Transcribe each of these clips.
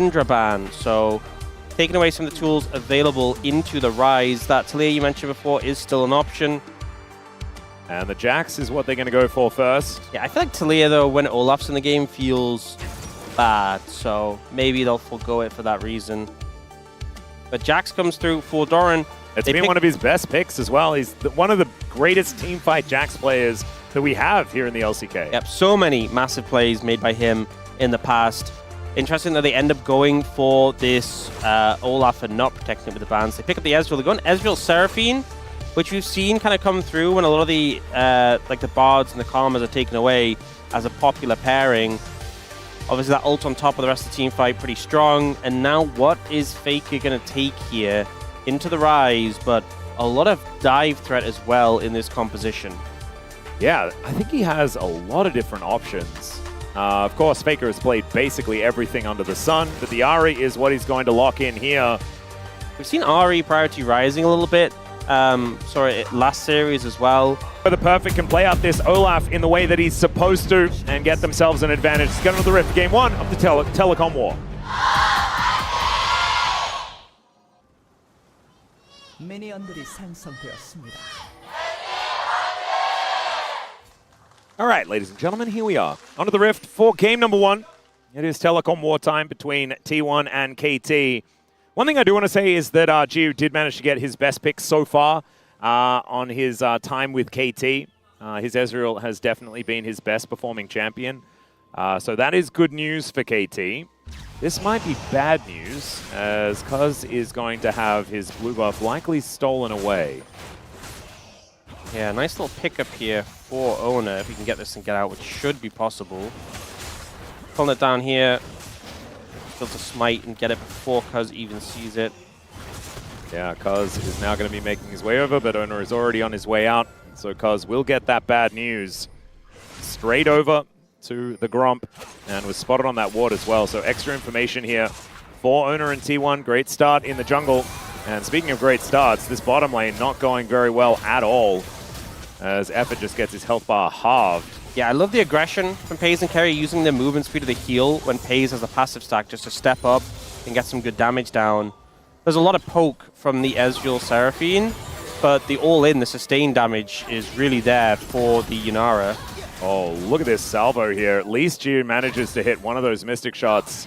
Syndra ban, so taking away some of the tools available into the Rise. That Talia you mentioned before is still an option. And the Jax is what they're going to go for first. Yeah, I feel like Talia, though, when Olaf's in the game, feels bad, so maybe they'll forego it for that reason. But Jax comes through for Doran. It's been one of his best picks as well. He's one of the greatest teamfight Jax players that we have here in the LCK. Yep, so many massive plays made by him in the past. Interesting that they end up going for this Olaf and not protecting it with the bans. They pick up the Ezreal. They go on Ezreal Seraphine, which we've seen kind of come through when a lot of the like the Bards and the Karmas are taken away as a popular pairing. Obviously that ult on top of the rest of the team fight pretty strong. And now what is Faker going to take here into the Rise? But a lot of dive threat as well in this composition. Yeah, I think he has a lot of different options. Of course, Faker has played basically everything under the sun, but the Ahri is what he's going to lock in here. We've seen Ahri priority rising a little bit. Last series as well. The Perfect can play out this Olaf in the way that he's supposed to and get themselves an advantage. Let's get into the Rift, game one of the Telecom War. All right, ladies and gentlemen, here we are. Onto the Rift for game number one. It is Telecom War time between T1 and KT. One thing I do want to say is that Gio did manage to get his best pick so far on his time with KT. His Ezreal has definitely been his best performing champion. So that is good news for KT. This might be bad news, as Cuz is going to have his blue buff likely stolen away. Yeah, nice little pickup here for Owner, if he can get this and get out, which should be possible. Pulling it down here. Build a smite and get it before Cuz even sees it. Yeah, Cuz is now going to be making his way over, but Owner is already on his way out. So Cuz will get that bad news straight over to the Gromp and was spotted on that ward as well. So extra information here for Owner and T1. Great start in the jungle. And speaking of great starts, this bottom lane not going very well at all, as Effort just gets his health bar halved. Yeah, I love the aggression from Paze and Kerry using the movement speed of the heal when Paze has a passive stack just to step up and get some good damage down. There's a lot of poke from the Ezreal Seraphine, but the all-in, the sustained damage is really there for the Yunara. Oh, look at this salvo here. At least Gio manages to hit one of those Mystic shots.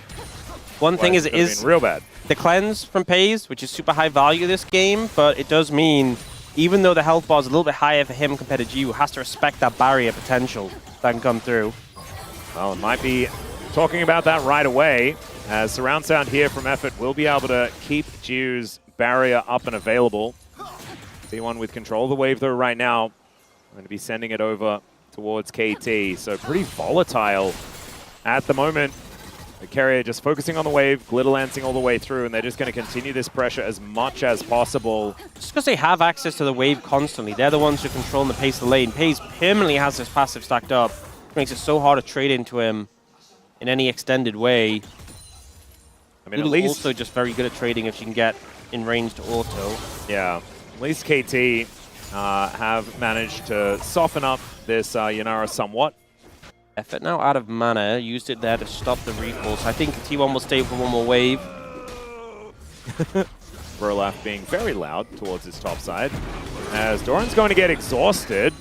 One thing is it is real bad. The cleanse from Paze, which is super high value this game, but it does mean, even though the health bar is a little bit higher for him compared to Gio, has to respect that barrier potential that can come through. Well, it might be talking about that right away, as surround sound here from Effort will be able to keep Gio's barrier up and available. T1 with control of the wave though right now. I'm going to be sending it over towards KT, so pretty volatile at the moment. The carrier just focusing on the wave, glitter lancing all the way through, and they're just going to continue this pressure as much as possible. Just because they have access to the wave constantly, they're the ones who control the pace of the lane. Pace permanently has this passive stacked up, which makes it so hard to trade into him in any extended way. I mean, at least also just very good at trading if you can get in range to auto. Yeah, at least KT have managed to soften up this Yunara somewhat. Effort now out of mana, used it there to stop the recall, so I think T1 will stay for one more wave. Burlap being very loud towards his top side, as Doran's going to get exhausted.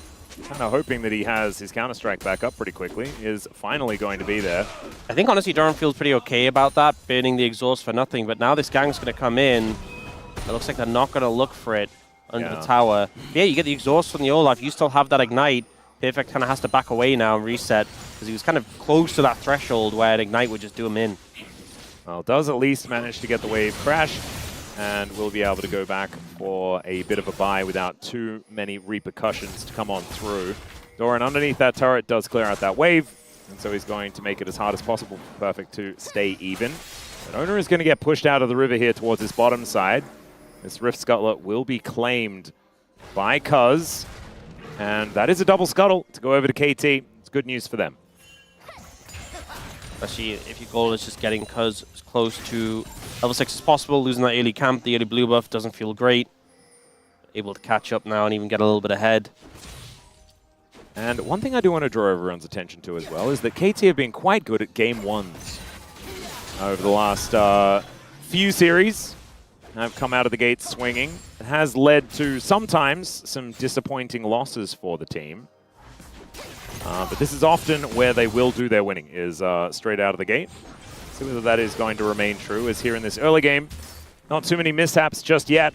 Kind of hoping that he has his Counter-Strike back up pretty quickly. He is finally going to be there. I think honestly Doran feels pretty okay about that, burning the exhaust for nothing, but now this gang's going to come in. It looks like they're not going to look for it under the tower. Yeah, you get the exhaust from the Olaf, you still have that Ignite. Perfect kind of has to back away now and reset, because he was kind of close to that threshold where an Ignite would just do him in. Well, does at least manage to get the wave crash, and will be able to go back for a bit of a buy without too many repercussions to come on through. Doran underneath that turret does clear out that wave, and so he's going to make it as hard as possible for Perfect to stay even. But Owner is going to get pushed out of the river here towards his bottom side. This Rift Scuttler will be claimed by Cuz. And that is a double scuttle to go over to KT. It's good news for them. Especially if your goal is just getting Cuz as close to level 6 as possible. Losing that early camp, the early blue buff doesn't feel great. Able to catch up now and even get a little bit ahead. And one thing I do want to draw everyone's attention to as well is that KT have been quite good at game ones. over the last few series have come out of the gate swinging. It has led to sometimes some disappointing losses for the team. But this is often where they will do their winning, is straight out of the gate. See whether that is going to remain true, as here in this early game, not too many mishaps just yet.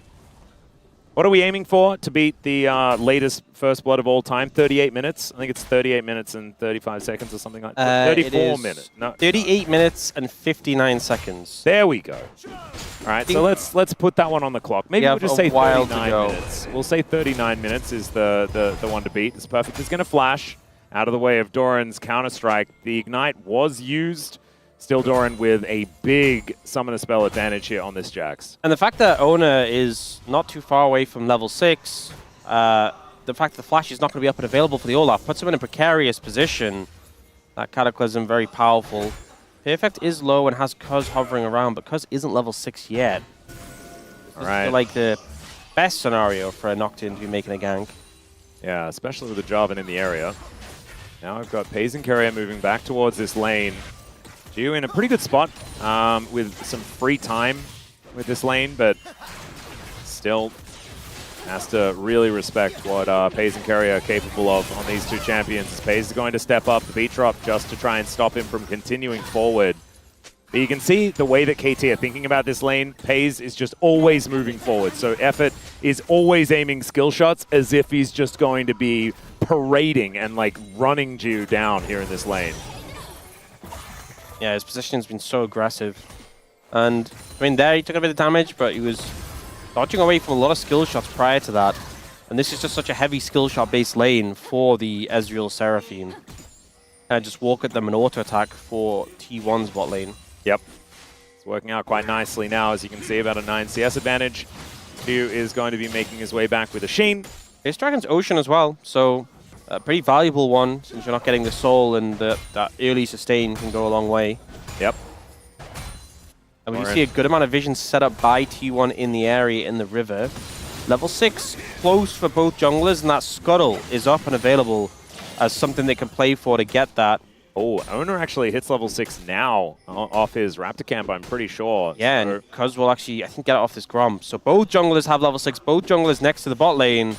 What are we aiming for to beat the latest first blood of all time? 38 minutes? I think it's 38 minutes and 35 seconds or something like that. 34 minutes. No, 38 minutes and 59 seconds. There we go. All right, so let's put that one on the clock. Maybe we'll just say 39 minutes. We'll say 39 minutes is the one to beat. It's perfect. It's going to flash out of the way of Doran's Counter-Strike. The Ignite was used. Still Doran with a big Summoner Spell advantage here on this Jax. And the fact that Ona is not too far away from level 6, the fact that the Flash is not going to be up and available for the Olaf puts him in a precarious position. That Cataclysm, very powerful. Perfect is low and has Cuz hovering around, but Cuz isn't level 6 yet. All right. Like the best scenario for a Nocturne to be making a gank. Yeah, especially with the Jarvan in the area. Now I've got Paze and Carrier moving back towards this lane. Geo in a pretty good spot with some free time with this lane, but still has to really respect what Paze and Carrier are capable of on these two champions. As Paze is going to step up the beat drop just to try and stop him from continuing forward. But you can see the way that KT are thinking about this lane. Paze is just always moving forward. So Effort is always aiming skill shots as if he's just going to be parading and like running Geo down here in this lane. Yeah, his position has been so aggressive. And, I mean, there he took a bit of damage, but he was dodging away from a lot of skill shots prior to that. And this is just such a heavy skill shot-based lane for the Ezreal Seraphine. And just walk at them and auto-attack for T1's bot lane. Yep. It's working out quite nicely now, as you can see, about a 9 CS advantage. Geo is going to be making his way back with a Sheen. There's Dragon's Ocean as well, so a pretty valuable one, since you're not getting the soul, and that early sustain can go a long way. Yep. And we see a good amount of vision set up by T1 in the area in the river. Level 6 close for both junglers, and that Scuttle is up and available as something they can play for to get that. Oh, Owner actually hits level 6 now off his Raptor Camp, I'm pretty sure. Yeah, so, and Cuz will actually, I think, get it off this Grom. So both junglers have level 6, both junglers next to the bot lane.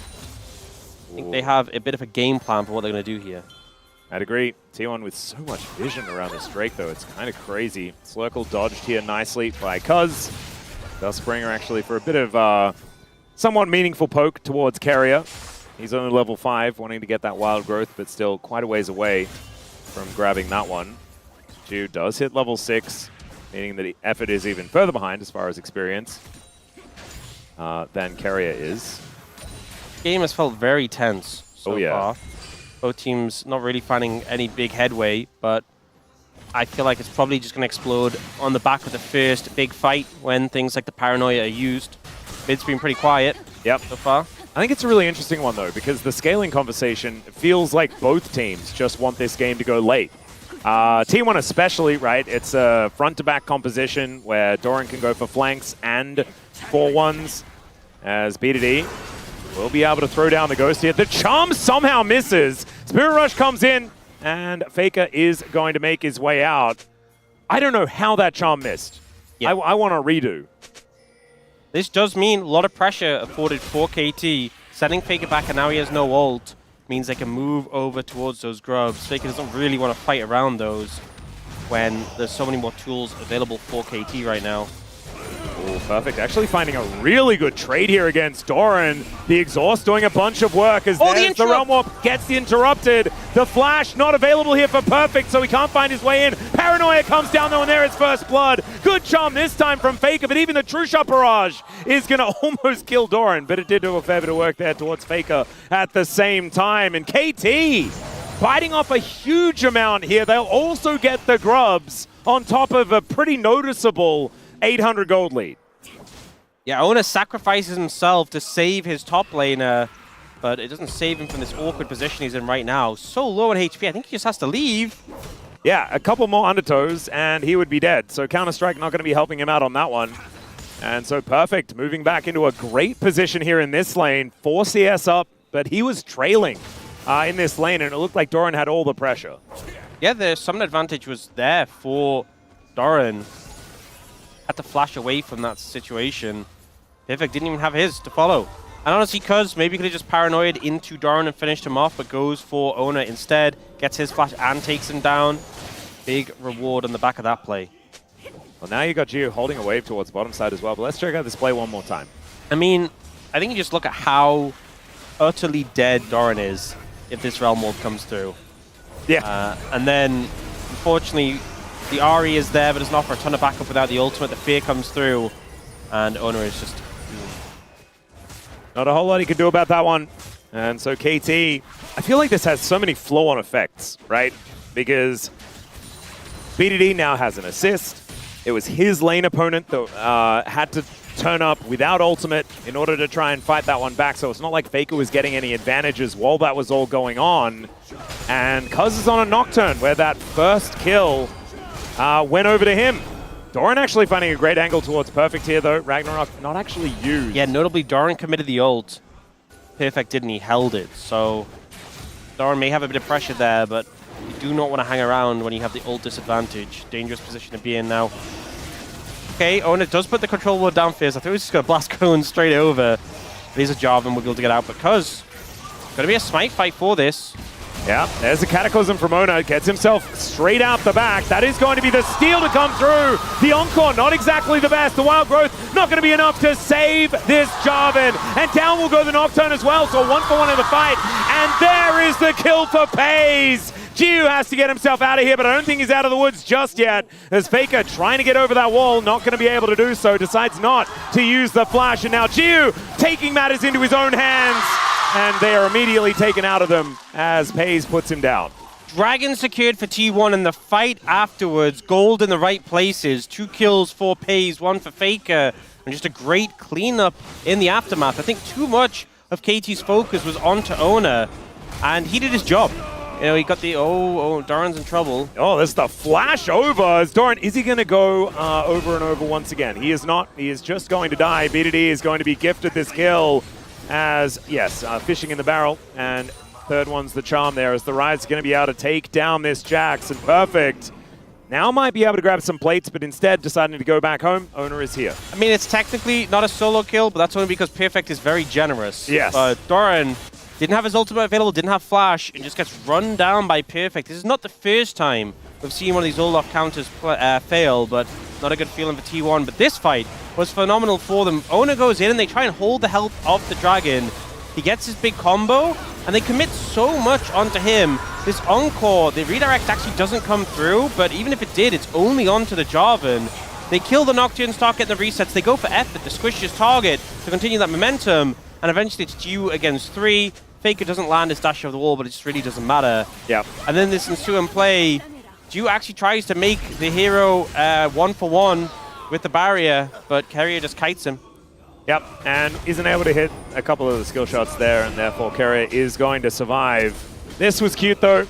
I think they have a bit of a game plan for what they're going to do here. I'd agree. T1 with so much vision around this Drake, though. It's kind of crazy. Slurkle dodged here nicely by Cuz. Dustbringer actually for a bit of somewhat meaningful poke towards Carrier. He's only level 5, wanting to get that wild growth, but still quite a ways away from grabbing that one. Geo does hit level 6, meaning that Effort is even further behind as far as experience than Carrier is. Game has felt very tense so far. Both teams not really finding any big headway, but I feel like it's probably just going to explode on the back of the first big fight when things like the Paranoia are used. Mid's been pretty quiet so far. I think it's a really interesting one, though, because the scaling conversation feels like both teams just want this game to go late. T1 especially, right? It's a front-to-back composition where Doran can go for flanks and 4-1s, as B2D will be able to throw down the Ghost here. The Charm somehow misses. Spirit Rush comes in, and Faker is going to make his way out. I don't know how that Charm missed. Yeah. I want a redo. This does mean a lot of pressure afforded for KT. Sending Faker back, and now he has no ult, means they can move over towards those grubs. Faker doesn't really want to fight around those when there's so many more tools available for KT right now. Oh, perfect. Actually finding a really good trade here against Doran. The Exhaust doing a bunch of work as the Realm Warp gets interrupted. The Flash not available here for Perfect, so he can't find his way in. Paranoia comes down though, and there is First Blood. Good Charm this time from Faker, but even the True Shot Barrage is going to almost kill Doran, but it did do a fair bit of work there towards Faker at the same time. And KT biting off a huge amount here. They'll also get the grubs on top of a pretty noticeable 800 gold lead. Yeah, Ona sacrifices himself to save his top laner, but it doesn't save him from this awkward position he's in right now. So low on HP, I think he just has to leave. Yeah, a couple more undertows and he would be dead. So Counter-Strike not going to be helping him out on that one. And so Perfect moving back into a great position here in this lane. 4 CS up, but he was trailing in this lane, and it looked like Doran had all the pressure. Yeah, the summon advantage was there for Doran. to flash away from that situation. Perfect didn't even have his to follow. And honestly, Cuz maybe could have just paranoid into Doran and finished him off, but goes for Ona instead, gets his flash and takes him down. Big reward on the back of that play. Well, now you got Gio holding a wave towards bottom side as well, but let's check out this play one more time. I mean, I think you just look at how utterly dead Doran is if this Realm Ward comes through. Yeah. And then, unfortunately, the RE is there, but doesn't offer a ton of backup without the ultimate. The fear comes through, and Ona is just... Not a whole lot he can do about that one. And so KT, I feel like this has so many flow-on effects, right? Because BDD now has an assist. It was his lane opponent that had to turn up without ultimate in order to try and fight that one back. So it's not like Faker was getting any advantages while that was all going on. And Cuz is on a Nocturne where that first kill went over to him. Doran actually finding a great angle towards Perfect here, though. Ragnarok not actually used. Yeah, notably, Doran committed the ult. Perfect didn't, he held it. So Doran may have a bit of pressure there, but you do not want to hang around when you have the ult disadvantage. Dangerous position to be in now. Okay, Ona does put the control ward down first. I thought he was just going to blast Cone straight over. There's a Jarvan, we'll be able to get out, but Cuz, going to be a smite fight for this. Yeah, there's a Cataclysm from Ona. Gets himself straight out the back. That is going to be the steal to come through. The Encore, not exactly the best. The Wild Growth, not going to be enough to save this Jarvan. And down will go the Nocturne as well, so 1-for-1 in the fight. And there is the kill for Pays. Jiu has to get himself out of here, but I don't think he's out of the woods just yet. As Faker trying to get over that wall, not going to be able to do so, decides not to use the flash. And now Jiu taking matters into his own hands. And they are immediately taken out of them as Pays puts him down. Dragon secured for T1 in the fight afterwards. Gold in the right places. 2 kills for Pays, 1 for Faker. And just a great cleanup in the aftermath. I think too much of KT's focus was onto Ona. And he did his job. You know, he got the, Doran's in trouble. Oh, there's the flash over. As Doran, is he going to go over and over once again? He is not. He is just going to die. BDD is going to be gifted this kill. As, yes, fishing in the barrel, and third one's the charm there, as the Ride's going to be able to take down this Jax, and Perfect now might be able to grab some plates, but instead deciding to go back home. Ona is here. I mean, it's technically not a solo kill, but that's only because Perfect is very generous. Yes. Doran didn't have his ultimate available, didn't have flash, and just gets run down by Perfect. This is not the first time we've seen one of these Olaf counters fail, but not a good feeling for T1. But this fight was phenomenal for them. Ona goes in and they try and hold the health of the Dragon. He gets his big combo, and they commit so much onto him. This Encore, the redirect actually doesn't come through, but even if it did, it's only onto the Jarvan. They kill the Nocturne, start getting the resets. They go for effort to squish his target to continue that momentum, and eventually it's Jiu against 3. Faker doesn't land his dash over the wall, but it just really doesn't matter. Yep. And then this ensuing play, Jiu actually tries to make the hero 1-for-1 with the barrier, but Carrier just kites him. Yep, and isn't able to hit a couple of the skill shots there, and therefore Carrier is going to survive. This was cute though,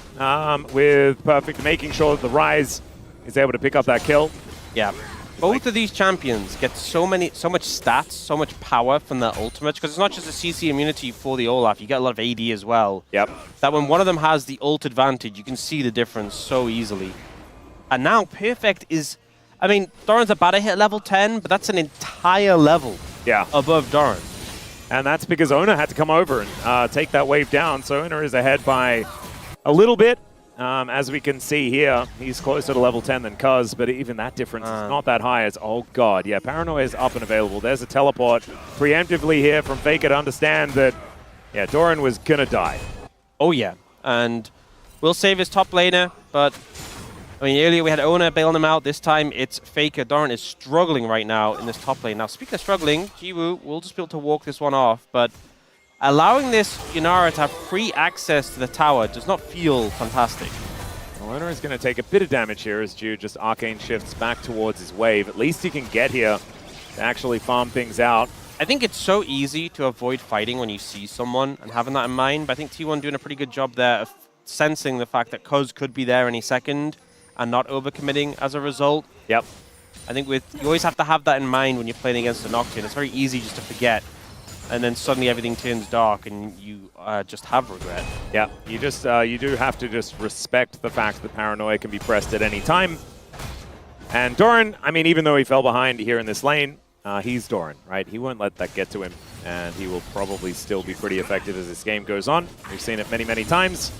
with Perfect making sure that the Rise is able to pick up that kill. Yeah. Both of these champions get so much stats, so much power from their ultimates, because it's not just a CC immunity for the Olaf, you get a lot of AD as well. Yep. That when one of them has the ult advantage, you can see the difference so easily. And now Perfect is, I mean, Doran's about to hit level 10, but that's an entire level above Doran. And that's because Ona had to come over and take that wave down, so Ona is ahead by a little bit. As we can see here, he's closer to level 10 than Cuz, but even that difference is not that high as, oh god, yeah, Paranoia is up and available. There's a teleport preemptively here from Faker to understand that, yeah, Doran was gonna die. Oh yeah, and we'll save his top laner, but I mean, earlier we had Ona bailing him out, this time it's Faker. Doran is struggling right now in this top lane. Now, speaking of struggling, Jiwoo will just be able to walk this one off, but allowing this Yunara to have free access to the tower does not feel fantastic. Well, Ona is going to take a bit of damage here as Jude just arcane shifts back towards his wave. At least he can get here to actually farm things out. I think it's so easy to avoid fighting when you see someone and having that in mind, but I think T1 doing a pretty good job there of sensing the fact that Cuz could be there any second and not overcommitting as a result. Yep. I think you always have to have that in mind when you're playing against a Nocturne. It's very easy just to forget. And then suddenly everything turns dark, and you just have regret. Yeah, you do have to just respect the fact that Paranoia can be pressed at any time. And Doran, I mean, even though he fell behind here in this lane, he's Doran, right? He won't let that get to him, and he will probably still be pretty effective as this game goes on. We've seen it many, many times.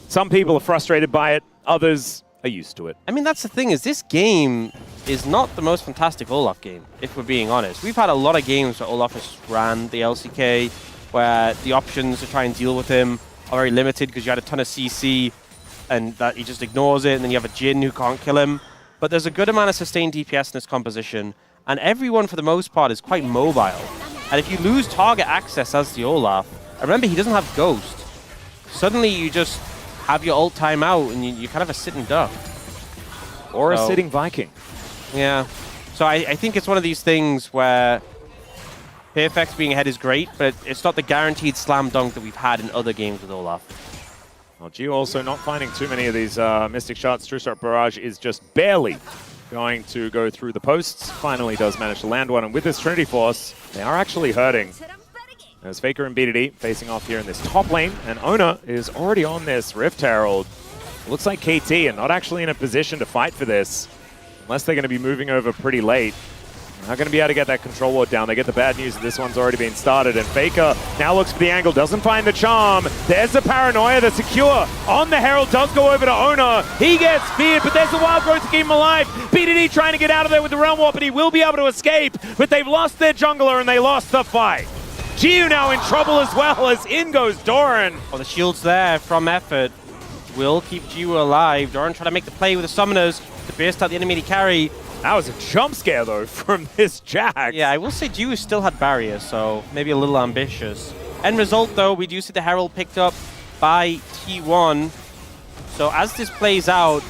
Some people are frustrated by it, others are used to it. I mean, that's the thing, is this game is not the most fantastic Olaf game, if we're being honest. We've had a lot of games where Olaf has ran the LCK, where the options to try and deal with him are very limited because you had a ton of CC, and that he just ignores it, and then you have a Jhin who can't kill him. But there's a good amount of sustained DPS in this composition, and everyone, for the most part, is quite mobile. And if you lose target access as the Olaf, and remember, he doesn't have Ghost, suddenly you just have your ult time out, and you're kind of a sitting duck. Or a sitting Viking. Yeah. So I think it's one of these things where Perfect being ahead is great, but it's not the guaranteed slam dunk that we've had in other games with Olaf. Well, Gio also not finding too many of these Mystic shots. True Start Barrage is just barely going to go through the posts. Finally does manage to land one, and with this Trinity Force, they are actually hurting. There's Faker and BDD facing off here in this top lane, and Ona is already on this Rift Herald. Looks like KT are not actually in a position to fight for this, unless they're going to be moving over pretty late. They're not going to be able to get that control ward down. They get the bad news that this one's already been started, and Faker now looks for the angle, doesn't find the charm. There's the Paranoia, the secure on the Herald, does go over to Ona. He gets feared, but there's the Wild Growth to keep him alive. BDD trying to get out of there with the Realm Warp, but he will be able to escape, but they've lost their jungler and they lost the fight. Giu now in trouble as well, as in goes Doran. Well, the shield's there from Effort. Will keep Giu alive. Doran trying to make the play with the Summoners to burst out the enemy carry. That was a jump scare, though, from this Jax. Yeah, I will say Giu still had barriers, so maybe a little ambitious. End result, though, we do see the Herald picked up by T1. So as this plays out,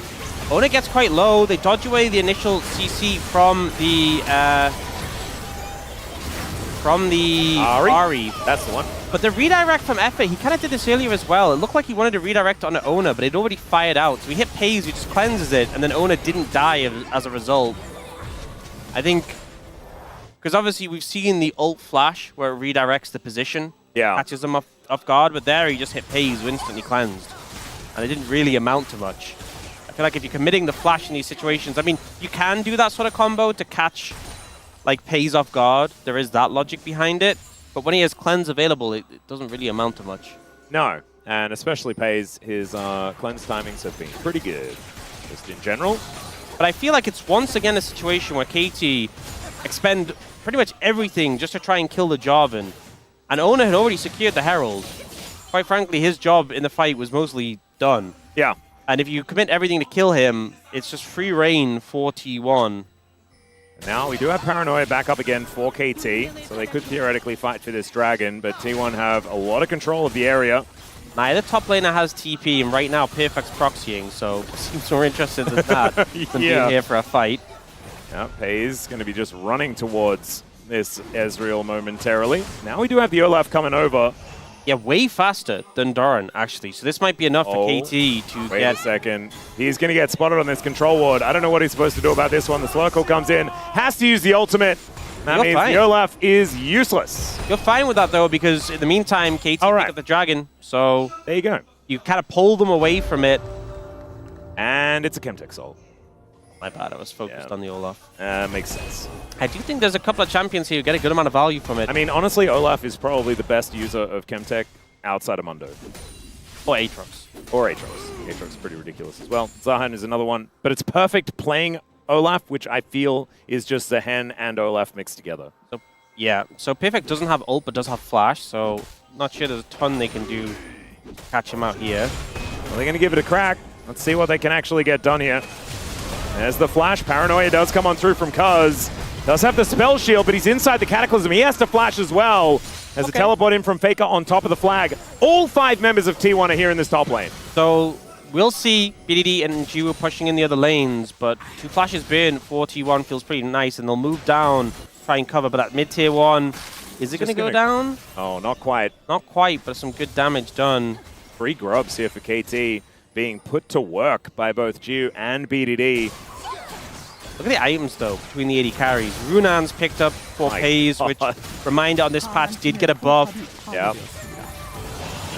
Ona gets quite low. They dodge away the initial CC from the Ari. That's the one. But the redirect from Effort, he kind of did this earlier as well. It looked like he wanted to redirect on Ona, but it already fired out. So he hit Pays, who just cleanses it, and then Ona didn't die as a result. I think, because obviously we've seen the ult flash where it redirects the position, catches him off guard, but there he just hit Pays, who instantly cleansed. And it didn't really amount to much. I feel like if you're committing the flash in these situations, I mean, you can do that sort of combo to catch like Pays off guard. There is that logic behind it. But when he has cleanse available, it doesn't really amount to much. No, and especially Pays, his cleanse timings have been pretty good, just in general. But I feel like it's once again a situation where KT expend pretty much everything just to try and kill the Jarvan. And Ona had already secured the Herald. Quite frankly, his job in the fight was mostly done. Yeah. And if you commit everything to kill him, it's just free reign for T1. Now we do have Paranoia back up again for KT, so they could theoretically fight for this dragon, but T1 have a lot of control of the area. Neither top laner has TP, and right now Perfect's proxying, so seems more interested than that than being here for a fight. Yeah, Pays going to be just running towards this Ezreal momentarily. Now we do have the Olaf coming over. Yeah, way faster than Doran, actually. So this might be enough for KT to get... Wait a second. He's going to get spotted on this control ward. I don't know what he's supposed to do about this one. The Slurkle comes in, has to use the ultimate. That means the Olaf is useless. You're fine with that, though, because in the meantime, KT picked up the dragon. So there you go. You kind of pull them away from it. And it's a Chemtech Soul. My bad, I was focused on the Olaf. Makes sense. I do think there's a couple of champions here who get a good amount of value from it. I mean, honestly, Olaf is probably the best user of Chemtech outside of Mundo. Or Aatrox. Or Aatrox. Aatrox is pretty ridiculous as well. Zahan is another one. But it's perfect playing Olaf, which I feel is just Zahan and Olaf mixed together. So, yeah, so Perfect doesn't have ult, but does have flash, so not sure there's a ton they can do to catch him out here. Well, they're going to give it a crack. Let's see what they can actually get done here. There's the flash. Paranoia does come on through from Cuz. Does have the spell shield, but he's inside the Cataclysm. He has to flash as well. There's a teleport in from Faker on top of the flag. All 5 members of T1 are here in this top lane. So we'll see BDD and Giu pushing in the other lanes, but 2 flashes burn for T1 feels pretty nice, and they'll move down, try and cover, but that mid-tier 1, is it going to go down? Oh, not quite. Not quite, but some good damage done. 3 grubs here for KT, being put to work by both Giu and BDD. Look at the items, though, between the 80 carries. Runan's picked up for Pays, which, reminder on this patch, did get a buff. Yep.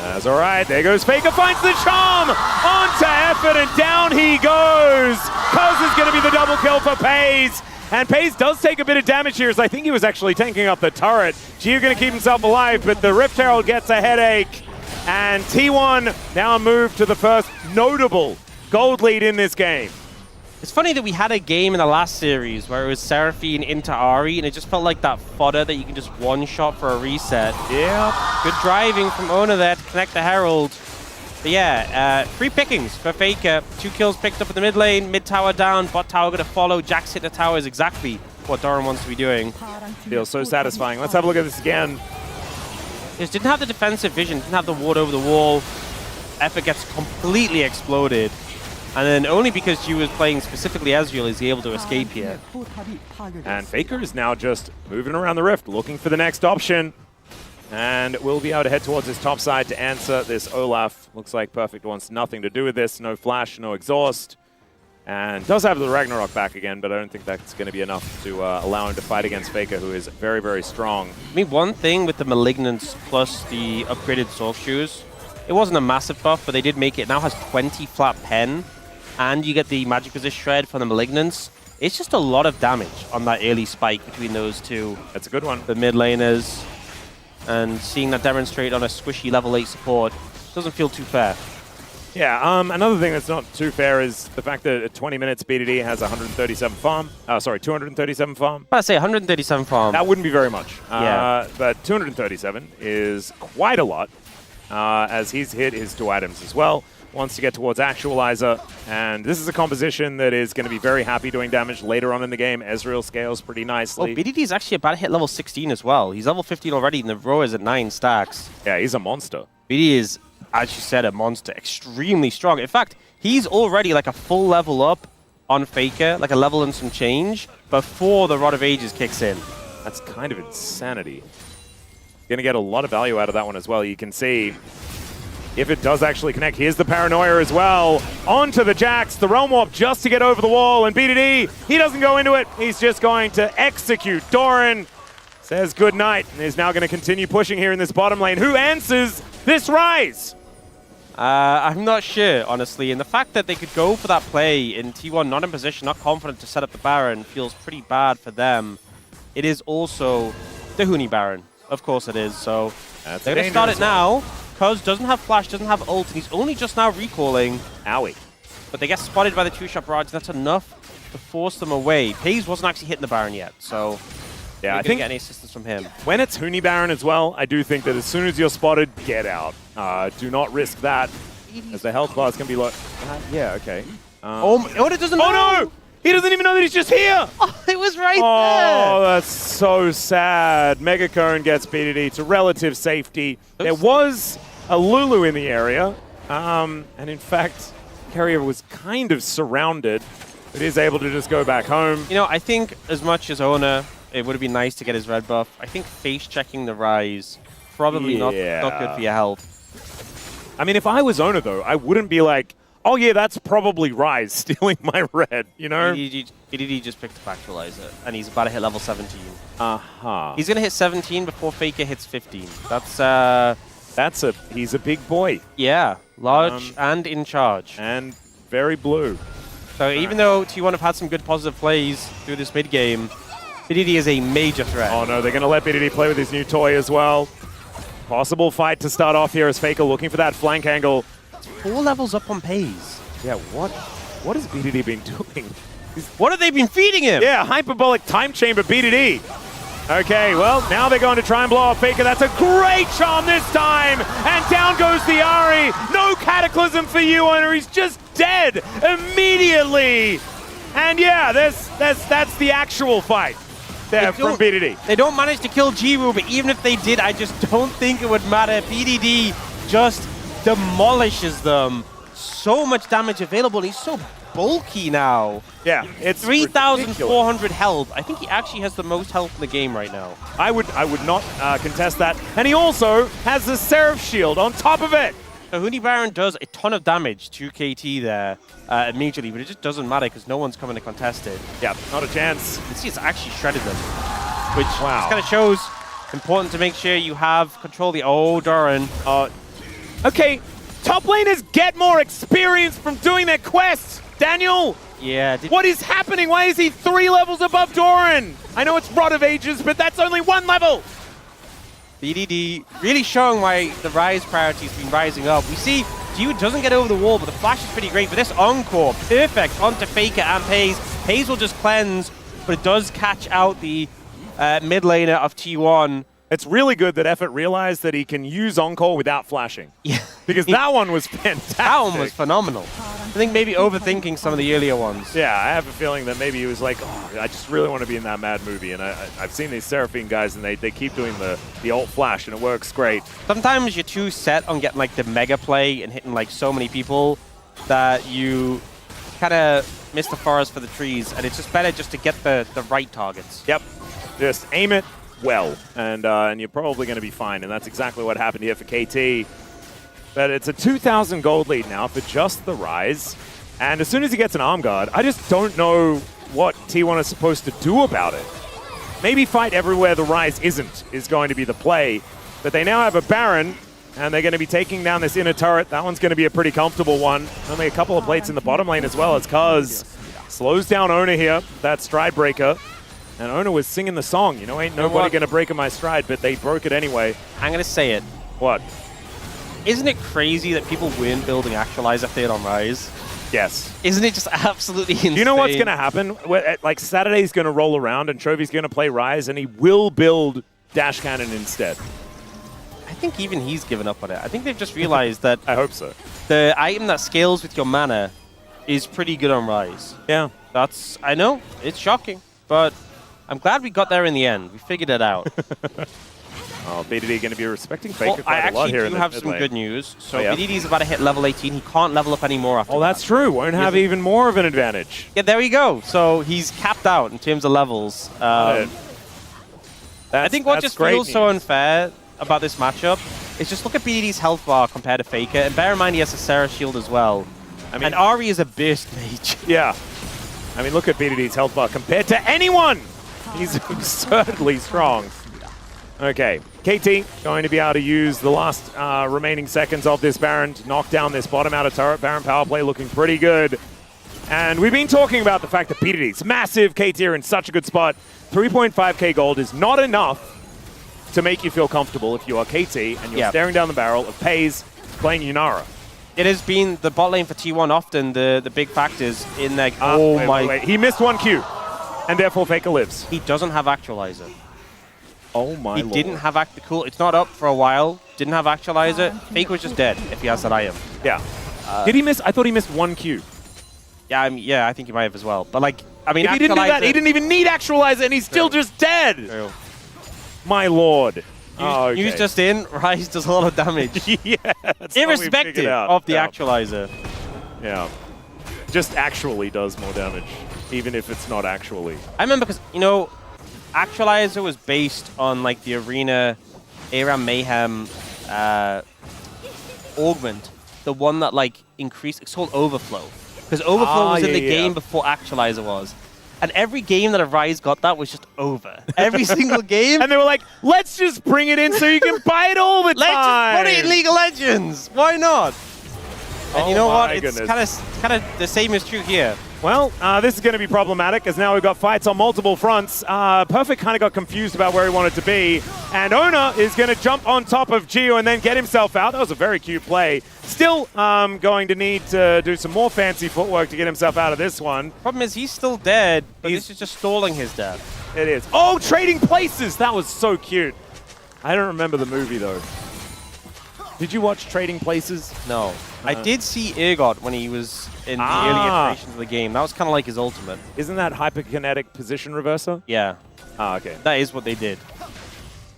That's all right. There goes Faker, finds the charm onto Effort, and down he goes. Cuz is going to be the double kill for FaZe. And FaZe does take a bit of damage here, as I think he was actually tanking up the turret. Gio going to keep himself alive, but the Rift Herald gets a headache. And T1 now moved to the first notable gold lead in this game. It's funny that we had a game in the last series where it was Seraphine into Ari, and it just felt like that fodder that you can just one-shot for a reset. Yeah. Good driving from Ona there to connect the Herald. But yeah, 3 pickings for Faker. 2 kills picked up in the mid lane, mid tower down, bot tower going to follow. Jax hit the tower is exactly what Doran wants to be doing. Feels so satisfying. Let's have a look at this again. Just didn't have the defensive vision, didn't have the ward over the wall. Effort gets completely exploded. And then only because she was playing specifically Ezreal is he able to escape here. And Faker is now just moving around the Rift, looking for the next option. And will be able to head towards his top side to answer this Olaf. Looks like Perfect wants nothing to do with this. No flash, no exhaust. And does have the Ragnarok back again, but I don't think that's going to be enough to allow him to fight against Faker, who is very, very strong. I mean, one thing with the Malignance plus the upgraded Soul Shoes, it wasn't a massive buff, but they did make it. It now has 20 flat pen, and you get the Magic Resist Shred from the Malignance. It's just a lot of damage on that early spike between those two. That's a good one. The mid laners. And seeing that demonstrate on a squishy level 8 support doesn't feel too fair. Yeah, another thing that's not too fair is the fact that at 20 minutes, BDD has 137 farm. Sorry, 237 farm. I'd say 137 farm. That wouldn't be very much. Yeah. But 237 is quite a lot, as he's hit his 2 items as well. Wants to get towards Actualizer, and this is a composition that is going to be very happy doing damage later on in the game. Ezreal scales pretty nicely. Oh, BDD is actually about to hit level 16 as well. He's level 15 already, and the row is at 9 stacks. Yeah, he's a monster. BDD is, as you said, a monster. Extremely strong. In fact, he's already like a full level up on Faker, like a level and some change, before the Rod of Ages kicks in. That's kind of insanity. Going to get a lot of value out of that one as well. You can see if it does actually connect. Here's the Paranoia as well. Onto the Jax, the Realm Warp just to get over the wall, and BDD, he doesn't go into it. He's just going to execute. Doran says goodnight, and is now going to continue pushing here in this bottom lane. Who answers this rise? I'm not sure, honestly. And the fact that they could go for that play in T1, not in position, not confident to set up the Baron, feels pretty bad for them. It is also the Huni Baron. Of course it is. So they're going to start it now. Cuz doesn't have flash, doesn't have ult, and he's only just now recalling. Owie. But they get spotted by the 2-shot barrage. That's enough to force them away. FaZe wasn't actually hitting the Baron yet, so yeah, I think get any assistance from him. When it's Huni Baron as well, I do think that as soon as you're spotted, get out. Do not risk that, as the health bars can be low. Yeah, okay. Oda doesn't know! Oh no! He doesn't even know that he's just here! Oh, it was right there! Oh, that's so sad. Mega Cone gets BDD to relative safety. Oops. There was a Lulu in the area, and in fact, Carrier was kind of surrounded, but is able to just go back home. You know, I think as much as Ona, it would have been nice to get his red buff. I think face checking the Rise, probably not good for your health. I mean, if I was Ona though, I wouldn't be like, oh yeah, that's probably Rise stealing my red, you know? BDD just picked up Actualizer, and he's about to hit level 17. Uh-huh. He's going to hit 17 before Faker hits 15. He's a big boy. Yeah, large and in charge. And very blue. So even though T1 have had some good positive plays through this mid-game, BDD is a major threat. Oh no, they're going to let BDD play with his new toy as well. Possible fight to start off here as Faker looking for that flank angle. 4 levels up on Paze. Yeah, what has BDD been doing? What have they been feeding him? Yeah, hyperbolic time chamber BDD. Okay, well, now they're going to try and blow up Faker. That's a great charm this time. And down goes the Ari. No Cataclysm for you, Owner. He's just dead immediately. And yeah, that's the actual fight there from BDD. They don't manage to kill Jiwoo, but even if they did, I just don't think it would matter. BDD just demolishes them. So much damage available. He's so bulky now. Yeah, it's 3,400 health. I think he actually has the most health in the game right now. I would not contest that. And he also has the Seraph Shield on top of it. So Huni Baron does a ton of damage to KT there immediately, but it just doesn't matter because no one's coming to contest it. Yeah, not a chance. You can see it's actually shredded them, which just kind of shows important to make sure you have control of the... Oh, Doran. Okay, top laners get more experience from doing their quests. Daniel, Yeah. what is happening? Why is he 3 levels above Doran? I know it's Rod of Ages, but that's only 1 level. BDD really showing why the Rise priority has been rising up. We see Gio doesn't get over the wall, but the flash is pretty great. But this Encore, perfect onto Faker and Pays. Pays will just cleanse, but it does catch out the mid laner of T1. It's really good that Effort realized that he can use Encore without flashing. Yeah. Because that one was fantastic. That one was phenomenal. I think maybe overthinking some of the earlier ones. Yeah, I have a feeling that maybe he was like, oh, I just really want to be in that Mad movie. And I've seen these Seraphine guys, and they keep doing the ult flash, and it works great. Sometimes you're too set on getting like the mega play and hitting like so many people that you kind of miss the forest for the trees, and it's just better just to get the right targets. Yep, just aim it well, and you're probably going to be fine. And that's exactly what happened here for KT. But it's a 2,000 gold lead now for just the Rise. And as soon as he gets an arm guard, I just don't know what T1 is supposed to do about it. Maybe fight everywhere the Rise isn't is going to be the play. But they now have a Baron, and they're going to be taking down this inner turret. That one's going to be a pretty comfortable one. Only a couple of plates in the bottom lane as well, as Kuz slows down Ona here, that stride breaker. And Ona was singing the song, you know, ain't nobody going to break my stride, but they broke it anyway. I'm going to say it. What? Isn't it crazy that people weren't building Actualizer third on Rise? Yes. Isn't it just absolutely insane? Do you know what's going to happen? Like, Saturday's going to roll around and Chovy's going to play Rise, and he will build Dash Cannon instead. I think even he's given up on it. I think they've just realized that I hope so. The item that scales with your mana is pretty good on Rise. Yeah. I know, it's shocking, but I'm glad we got there in the end. We figured it out. Oh, BDD going to be respecting Faker I quite a lot here in actually do the have mid some lane. good news. So yeah. BDD's about to hit level 18. He can't level up anymore after Oh, that's true. Won't have even more of an advantage. Yeah, there we go. So he's capped out in terms of levels. I think what just feels so unfair about this matchup is just look at BDD's health bar compared to Faker. And bear in mind he has a Sarah shield as well. I mean, and Ari is a burst mage. Yeah. I mean, look at BDD's health bar compared to anyone. He's absurdly strong. Okay, KT going to be able to use the last remaining seconds of this Baron to knock down this bottom outer turret. Baron power play looking pretty good. And we've been talking about the fact that BDD's massive, KT are in such a good spot. 3.5k gold is not enough to make you feel comfortable if you are KT and you're staring down the barrel of Pays playing Yunara. It has been the bot lane for T1 often the big factors in their... wait. He missed one Q, and therefore Faker lives. He doesn't have Actualizer. Oh my lord. He didn't have cool. It's not up for a while. Didn't have Actualizer. Faker was just dead if he has that item. Yeah. Did he miss? I thought he missed one Q. Yeah, yeah, I think he might have as well. But like, I mean, if he didn't do that, he didn't even need Actualizer, and he's still just dead. True. My lord. Use just in, Rise does a lot of damage. Yeah. Irrespective of the Actualizer. Yeah. Just actually does more damage, even if it's not actually. I remember because, you know, Actualizer was based on like the Arena ARAM Mayhem augment, the one that like increased, it's called Overflow. Because Overflow was in the game before Actualizer was. And every game that a Rise got that was just over. Every single game. And they were like, let's just bring it in so you can buy it all the time. Let's just put it in League of Legends. Why not? And you know what? It's kind of the same is true here. Well, this is going to be problematic as now we've got fights on multiple fronts. Perfect kind of got confused about where he wanted to be. And Ona is going to jump on top of Gio and then get himself out. That was a very cute play. Still going to need to do some more fancy footwork to get himself out of this one. Problem is he's still dead, but this is just stalling his death. It is. Oh, trading places! That was so cute. I don't remember the movie, though. Did you watch Trading Places? No. I did see Ergot when he was in the early iterations of the game. That was kind of like his ultimate. Isn't that hyperkinetic position reverser? Yeah. Okay. That is what they did.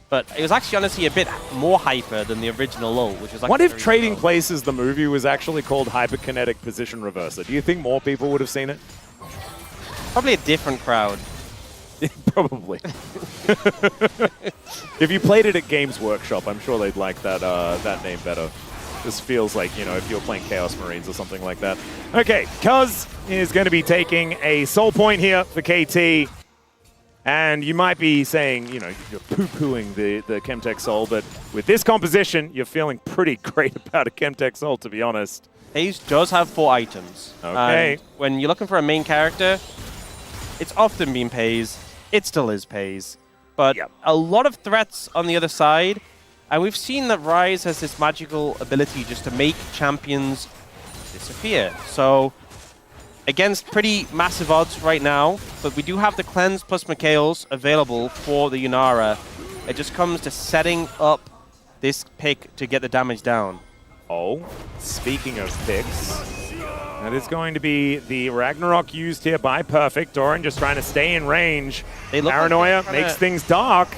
But it was actually honestly a bit more hyper than the original LoL, which was like... What if Trading Places, the movie, was actually called hyperkinetic position reverser? Do you think more people would have seen it? Probably a different crowd. Probably. If you played it at Games Workshop, I'm sure they'd like that that name better. This feels like, you know, if you're playing Chaos Marines or something like that. Okay, Kuz is going to be taking a soul point here for KT. And you might be saying, you know, you're poo-pooing the Chemtech Soul, but with this composition, you're feeling pretty great about a Chemtech Soul, to be honest. FaZe does have 4 items. Okay. And when you're looking for a main character, it's often been FaZe. It still is FaZe. But a lot of threats on the other side. And we've seen that Ryze has this magical ability just to make champions disappear. So against pretty massive odds right now, but we do have the Cleanse plus Mikhails available for the Yunara. It just comes to setting up this pick to get the damage down. Oh, speaking of picks, that is going to be the Ragnarok used here by Perfect. Doran just trying to stay in range. Paranoia like makes things dark.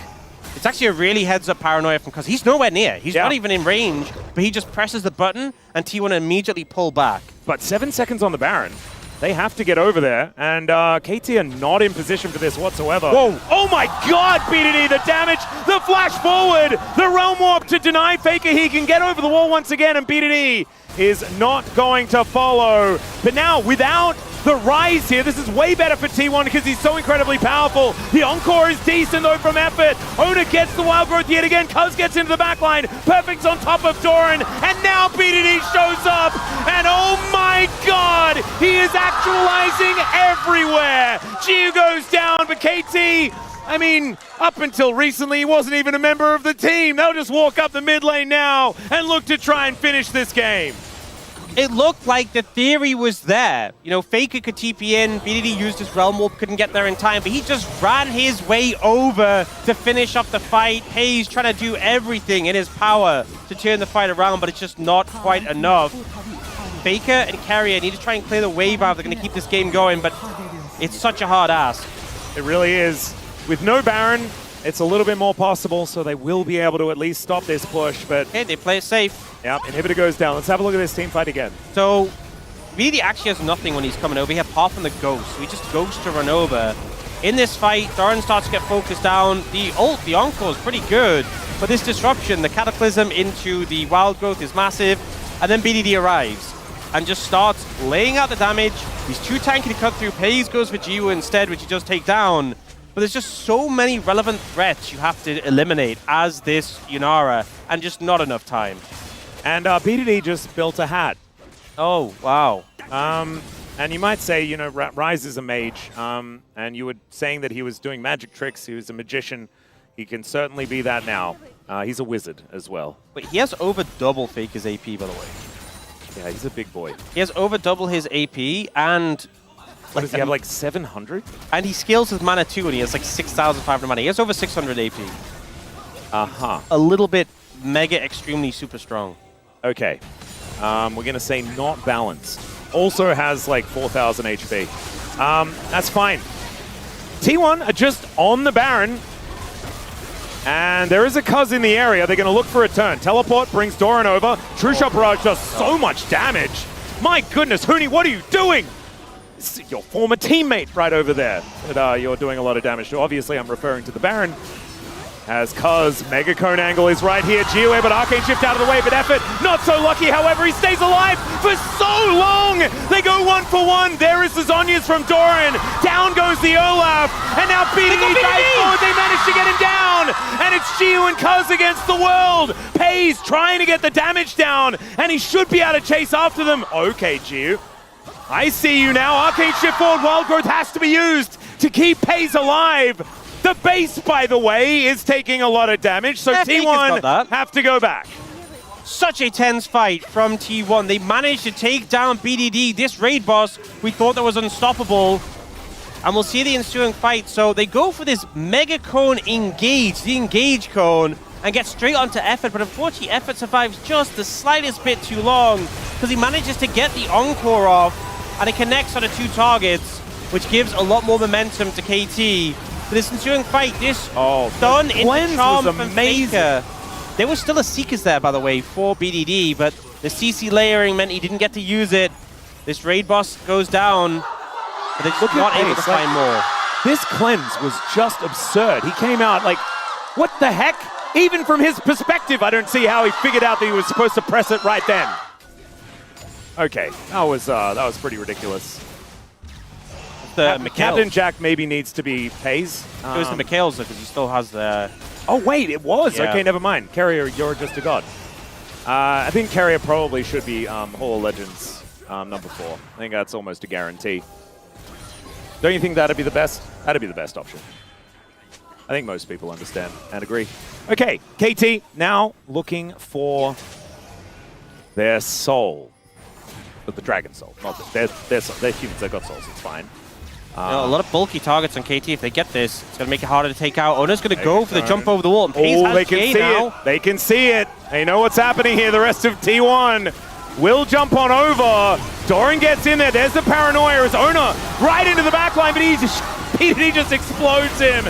It's actually a really heads-up Paranoia from because he's nowhere near. He's not even in range, but he just presses the button and T1 immediately pull back. But 7 seconds on the Baron. They have to get over there, and KT are not in position for this whatsoever. Whoa! Oh my god, BDD, the damage, the flash forward, the Realm Warp to deny Faker. He can get over the wall once again, and BDD is not going to follow. But now, without the Rise here, this is way better for T1 because he's so incredibly powerful. The Encore is decent though from Effort. Ona gets the Wild Growth yet again. Cuz gets into the backline. Perfect's on top of Doran. And now BDD shows up. And oh my god, he is actualizing everywhere. Gio goes down, but KT, I mean, up until recently, he wasn't even a member of the team. They'll just walk up the mid lane now and look to try and finish this game. It looked like the theory was there. You know, Faker could TP in, BDD used his Realm Warp, couldn't get there in time, but he just ran his way over to finish up the fight. Hayes trying to do everything in his power to turn the fight around, but it's just not quite enough. Faker and Carrier need to try and clear the wave out. They're going to keep this game going, but it's such a hard ask. It really is. With no Baron, it's a little bit more possible, so they will be able to at least stop this push, but... Okay, they play it safe. Yep, inhibitor goes down. Let's have a look at this team fight again. So, BDD actually has nothing when he's coming over. He have half on the Ghost, so he just goes to run over. In this fight, Doran starts to get focused down. The ult, the Encore is pretty good, but this disruption, the Cataclysm into the Wild Growth is massive, and then BDD arrives and just starts laying out the damage. He's too tanky to cut through. Hayes goes for Jiwoo instead, which he does take down. But there's just so many relevant threats you have to eliminate as this Yunara, and just not enough time. And BDD just built a hat. Oh, wow. And you might say, you know, Ryze is a mage, and you were saying that he was doing magic tricks, he was a magician. He can certainly be that now. He's a wizard as well. But he has over double Faker's AP, by the way. Yeah, he's a big boy. He has over double his AP, and... What does he have, like 700? And he scales his mana too, and he has like 6,500 mana. He has over 600 AP. Uh-huh. A little bit mega extremely super strong. Okay. We're going to say not balanced. Also has like 4,000 HP. That's fine. T1 are just on the Baron. And there is a Cuz in the area. They're going to look for a turn. Teleport brings Doran over. True Shot Barrage does so much damage. My goodness, Huni, what are you doing? This is your former teammate right over there that you're doing a lot of damage to. Obviously, I'm referring to the Baron. As Cuz, Mega Cone angle is right here. Geo able to Arcane Shift out of the way, but Effort not so lucky. However, he stays alive for so long. They go 1-for-1. There is the Zhonya's from Doran. Down goes the Olaf. And now BDD dives forward. They manage to get him down. And it's Geo and Cuz against the world. Pays trying to get the damage down. And he should be able to chase after them. Okay, Geo. I see you now. Arcane Shift forward. Wild Growth has to be used to keep Pays alive. The base, by the way, is taking a lot of damage, so T1 have to go back. Such a tense fight from T1. They managed to take down BDD. This raid boss, we thought that was unstoppable. And we'll see the ensuing fight. So they go for this Mega Cone engage, the engage cone, and get straight onto Effort. But unfortunately, Effort survives just the slightest bit too long because he manages to get the Encore off, and it connects on the 2 targets, which gives a lot more momentum to KT. For this ensuing fight, this stun into Charm from Faker. There was still a Seekers there, by the way, for BDD, but the CC layering meant he didn't get to use it. This raid boss goes down, but they're just not able to find more. This cleanse was just absurd. He came out like, what the heck? Even from his perspective, I don't see how he figured out that he was supposed to press it right then. Okay, that was pretty ridiculous. the Mikhail. Captain Jack maybe needs to be FaZe. It was the Mikhail's because he still has the... Oh, wait, it was. Yeah. Okay, never mind. Carrier, you're just a god. I think Carrier probably should be Hall of Legends number 4. I think that's almost a guarantee. Don't you think that'd be the best? That'd be the best option. I think most people understand and agree. Okay, KT now looking for their soul. But the dragon soul, not their soul. They're humans, they've got souls, it's fine. You know, a lot of bulky targets on KT. If they get this, it's going to make it harder to take out. Ona's going to go for the jump over the wall. And Oh, they can see it. They can see it. They know what's happening here. The rest of T1 will jump on over. Doran gets in there. There's the paranoia as Ona right into the back line, but he just explodes him.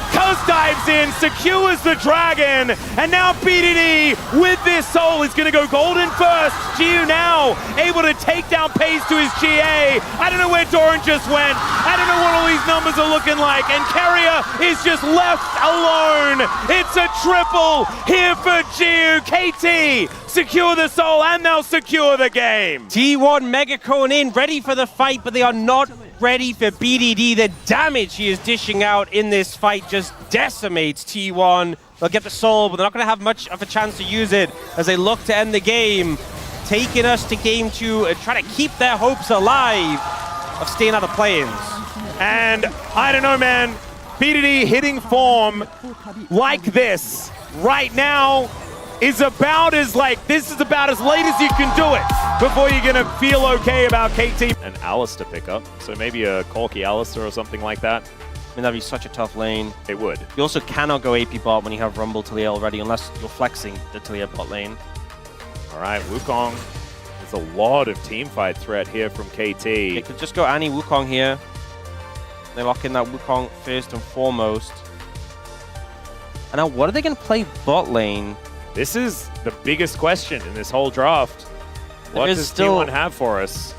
Cuz dives in, secures the dragon, and now BDD with this soul is going to go golden first. Giu now able to take down Pace to his GA. I don't know where Doran just went. I don't know what all these numbers are looking like, and Carrier is just left alone. It's a triple here for Giu. KT secure the soul, and they'll secure the game. T1 Megacone in, ready for the fight, but they are not ready for BDD. The damage he is dishing out in this fight just decimates T1. They'll get the soul, but they're not going to have much of a chance to use it as they look to end the game. Taking us to game 2 and trying to keep their hopes alive of staying out of play-ins. And I don't know, man. BDD hitting form like this right now is about as this is about as late as you can do it before you're gonna feel okay about KT. An Alistair pickup, so maybe a Corky Alistair or something like that. I mean, that'd be such a tough lane. It would. You also cannot go AP bot when you have Rumble Talia already, unless you're flexing the Talia bot lane. All right, Wukong. There's a lot of teamfight threat here from KT. They could just go Annie Wukong here. They lock in that Wukong first and foremost. And now, what are they gonna play bot lane? This is the biggest question in this whole draft. What does T1 have for us?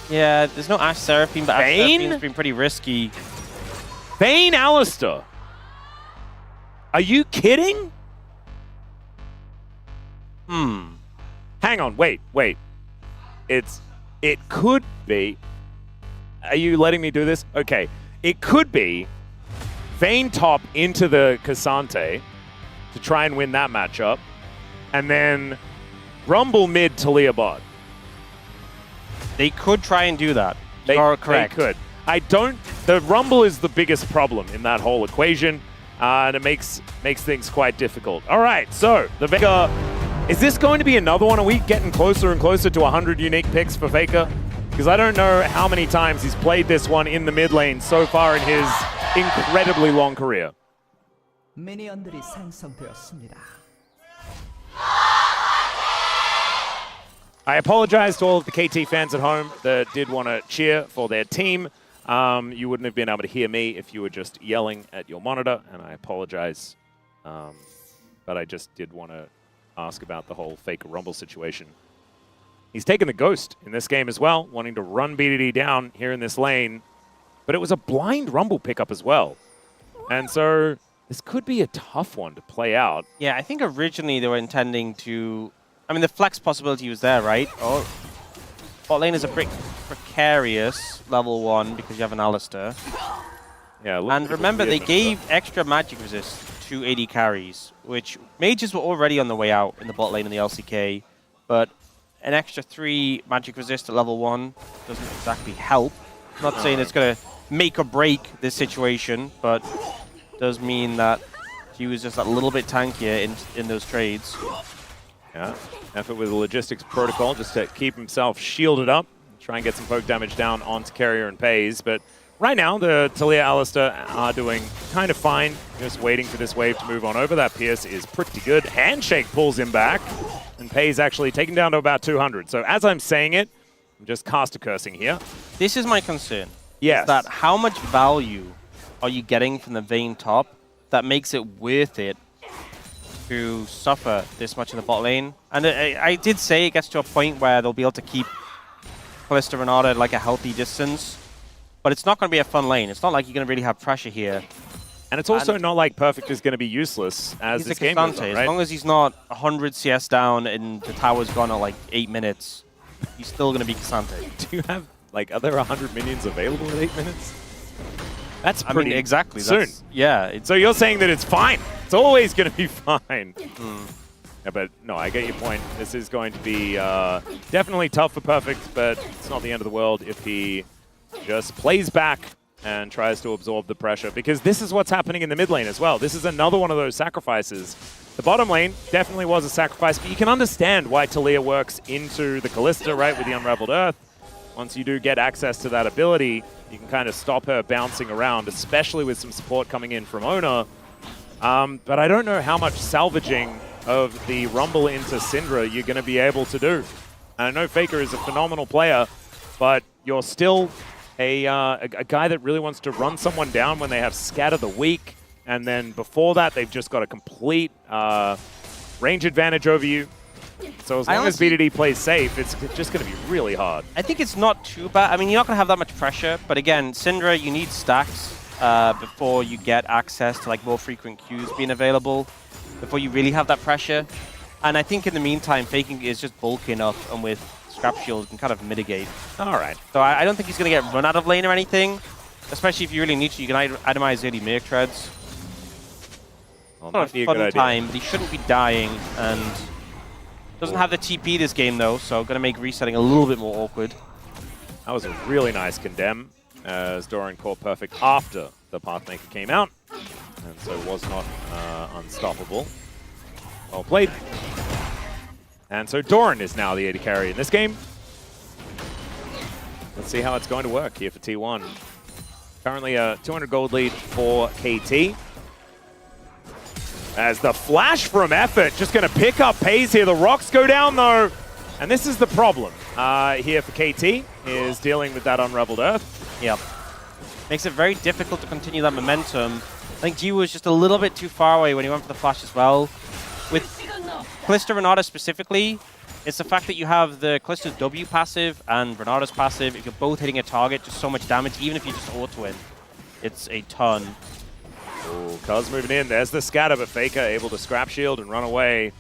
Yeah, there's no Ashe Seraphine, but Ashe Vayne? Seraphine's been pretty risky. Vayne Alistair. Are you kidding? Hang on, wait. It could be. Are you letting me do this? Okay. It could be Vayne top into the Cassante to try and win that matchup, and then Rumble mid Talia bot. They could try and do that. You are correct. They could. The Rumble is the biggest problem in that whole equation, and it makes things quite difficult. All right, so the Vega, is this going to be another one? Are we getting closer and closer to 100 unique picks for Faker? Because I don't know how many times he's played this one in the mid lane so far in his incredibly long career. 미니언들이 생성되었습니다. I apologize to all of the KT fans at home that did want to cheer for their team. You wouldn't have been able to hear me if you were just yelling at your monitor, and I apologize. But I just did want to ask about the whole Faker Rumble situation. He's taken the Ghost in this game as well, wanting to run BDD down here in this lane. But it was a blind Rumble pickup as well. And so this could be a tough one to play out. Yeah, I think originally they were intending to... I mean, the flex possibility was there, right? Oh, bot lane is a bit precarious, level 1, because you have an Alistair. Yeah, and remember, they gave extra magic resist to AD carries, which mages were already on the way out in the bot lane in the LCK, but an extra 3 magic resist at level 1 doesn't exactly help. I'm not saying it's going to make or break this situation, but does mean that he was just a little bit tankier in those trades. Yeah, effort with the logistics protocol just to keep himself shielded up, try and get some poke damage down onto Carrier and Pays. But right now, the Talia Alistair are doing kind of fine, just waiting for this wave to move on over. That Pierce is pretty good. Handshake pulls him back, and Pays actually taken down to about 200. So as I'm saying it, I'm just caster cursing here. This is my concern. Yes. Is that how much value are you getting from the Vayne top that makes it worth it to suffer this much in the bot lane? And I did say it gets to a point where they'll be able to keep Kalista Renata at like a healthy distance, but it's not going to be a fun lane. It's not like you're going to really have pressure here. And it's also not like Perfect is going to be useless as this game goes on, right? As long as he's not 100 CS down and the tower's gone at like 8 minutes, he's still going to be Cassante. Like, are there 100 minions available in 8 minutes? That's I pretty mean, exactly. soon. Yeah. So you're saying that it's fine. It's always going to be fine. Yeah, but no, I get your point. This is going to be definitely tough for Perfect, but it's not the end of the world if he just plays back and tries to absorb the pressure, because this is what's happening in the mid lane as well. This is another one of those sacrifices. The bottom lane definitely was a sacrifice, but you can understand why Taliyah works into the Kalista, right, with the Unraveled Earth. Once you do get access to that ability, you can kind of stop her bouncing around, especially with some support coming in from Ona. But I don't know how much salvaging of the Rumble into Syndra you're going to be able to do. And I know Faker is a phenomenal player, but you're still a guy that really wants to run someone down when they have Scatter the Weak, and then before that they've just got a complete range advantage over you. So as long as VDD plays safe, it's just going to be really hard. I think it's not too bad. I mean, you're not going to have that much pressure, but again, Syndra, you need stacks before you get access to like more frequent queues being available, before you really have that pressure. And I think in the meantime, Faking is just bulking up, and with Scrap Shield can kind of mitigate. All right. So I don't think he's going to get run out of lane or anything, especially if you really need to. You can itemize early Merc Treads. Well, Not a fun time, but he shouldn't be dying, and doesn't have the TP this game though, so going to make resetting a little bit more awkward. That was a really nice condemn, as Doran caught Perfect after the Pathmaker came out, and so was not unstoppable. Well played. And so Doran is now the AD carry in this game. Let's see how it's going to work here for T1. Currently a 200 gold lead for KT. As the flash from Effort just going to pick up pace here. The rocks go down though. And this is the problem here for KT, is dealing with that Unraveled Earth. Yep. Makes it very difficult to continue that momentum. I think G was just a little bit too far away when he went for the flash as well. With Kalista Renata specifically, it's the fact that you have the Kalista's W passive and Renata's passive. If you're both hitting a target, just so much damage, even if you just auto it, it's a ton. Oh, Cuz moving in. There's the scatter, but Faker able to scrap shield and run away.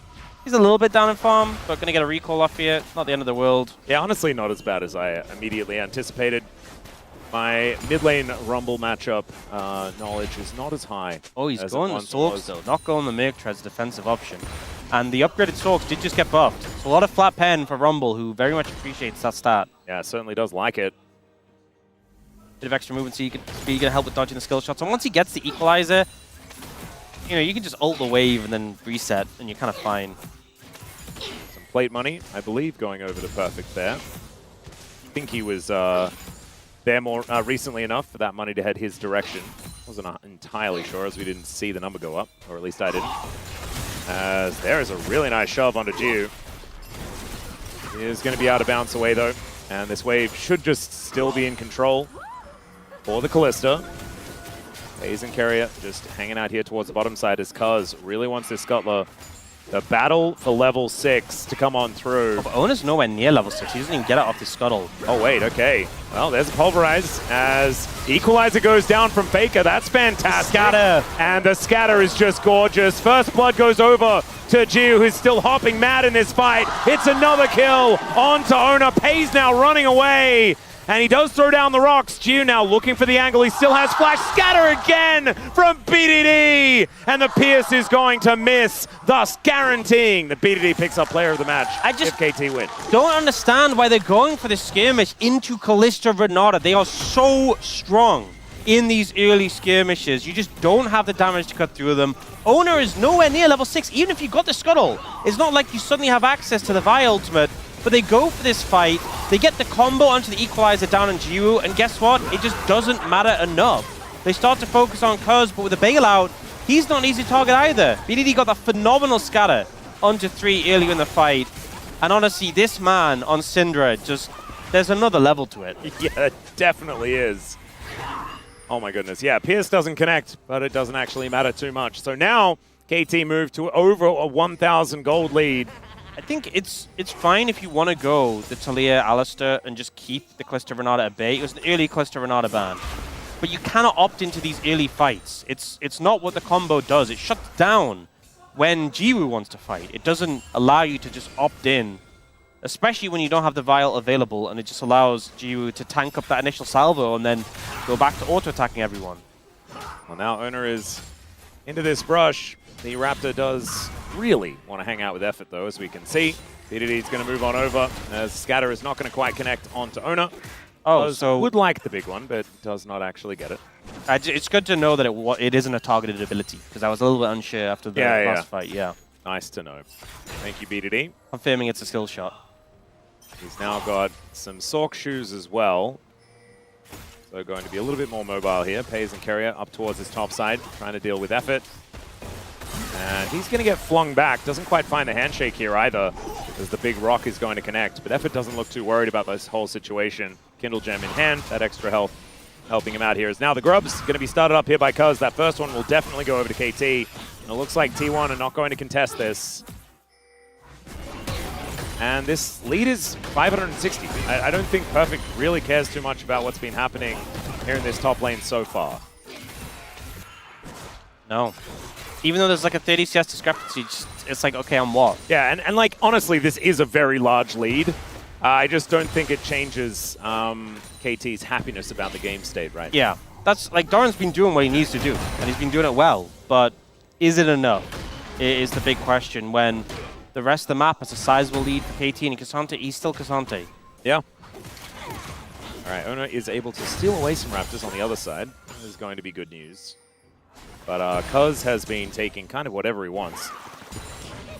He's a little bit down in farm, but going to get a recall off here. Not the end of the world. Yeah, honestly, not as bad as I immediately anticipated. My mid lane Rumble matchup knowledge is not as high. Oh, he's going the Sorks though, not going the Merc Treads defensive option. And the upgraded Sorks did just get buffed. So a lot of flat pen for Rumble, who very much appreciates that stat. Yeah, certainly does like it. Bit of extra movement so you can speed, going to help with dodging the skill shots. And once he gets the equalizer, you know, you can just ult the wave and then reset, and you're kind of fine. Some plate money, I believe, going over to Perfect there. I think he was there more recently enough for that money to head his direction. Wasn't entirely sure, as we didn't see the number go up, or at least I didn't. As there is a really nice shove onto Jiu. He is going to be out of bounds away though, and this wave should just still be in control for the Kalista. FaZe and Carrier just hanging out here towards the bottom side as Cuz really wants this Scuttler. The battle for level 6 to come on through. Oh, but Ona's nowhere near level 6. He doesn't even get it off the Scuttle. Oh, wait, okay. Well, there's a Pulverize as Equalizer goes down from Faker. That's fantastic. Scatter. And the scatter is just gorgeous. First blood goes over to Jiu, who's still hopping mad in this fight. It's another kill onto Ona. Pays now running away. And he does throw down the rocks. Jiu now looking for the angle. He still has flash. Scatter again from BDD. And the Pierce is going to miss, thus guaranteeing that BDD picks up player of the match if KT win. Don't understand why they're going for this skirmish into Kalista Renata. They are so strong in these early skirmishes. You just don't have the damage to cut through them. Ona is nowhere near level 6. Even if you got the Scuttle, it's not like you suddenly have access to the Vi ultimate. But they go for this fight, they get the combo onto the equalizer down on Jiu, and guess what? It just doesn't matter enough. They start to focus on Cuz, but with the bailout, he's not an easy target either. BDD got that phenomenal scatter onto 3 earlier in the fight. And honestly, this man on Syndra, just, there's another level to it. Yeah, it definitely is. Oh my goodness. Yeah, Pierce doesn't connect, but it doesn't actually matter too much. So now, KT moved to over a 1,000 gold lead. I think it's fine if you want to go the Taliyah Alistair and just keep the Kalista Renata at bay. It was an early Kalista Renata ban. But you cannot opt into these early fights. It's not what the combo does. It shuts down when Jiwoo wants to fight. It doesn't allow you to just opt in especially when you don't have the Vial available, and it just allows Jiwoo to tank up that initial salvo and then go back to auto-attacking everyone. Well, now Owner is into this brush. The Raptor does really want to hang out with Effort, though, as we can see. VOD is going to move on over, as Scatter is not going to quite connect onto Owner. Oh, so would like the big one, but does not actually get it. It's good to know that it isn't a targeted ability, because I was a little bit unsure after the last fight. Yeah. Nice to know. Thank you, VOD. Confirming it's a skill shot. He's now got some Sork shoes as well. So going to be a little bit more mobile here. Pays and Carrier up towards his top side, trying to deal with Effort. And he's going to get flung back. Doesn't quite find the handshake here either, as the big rock is going to connect. But Effort doesn't look too worried about this whole situation. Kindle Gem in hand, that extra health helping him out here. As now the Grub's going to be started up here by Cuz. That first one will definitely go over to KT. And it looks like T1 are not going to contest this. And this lead is 560. I don't think Perfect really cares too much about what's been happening here in this top lane so far. No. Even though there's like a 30 CS discrepancy, it's like, okay, on what? Yeah, and like, honestly, this is a very large lead. I just don't think it changes KT's happiness about the game state right now. Yeah, that's like, Doran's been doing what he needs to do, and he's been doing it well, but is it enough? Is the big question when the rest of the map has a sizable lead for KT, and Cassante, he's still Cassante. Yeah. All right, Owner is able to steal away some Raptors on the other side. That is going to be good news. But Cuz has been taking kind of whatever he wants.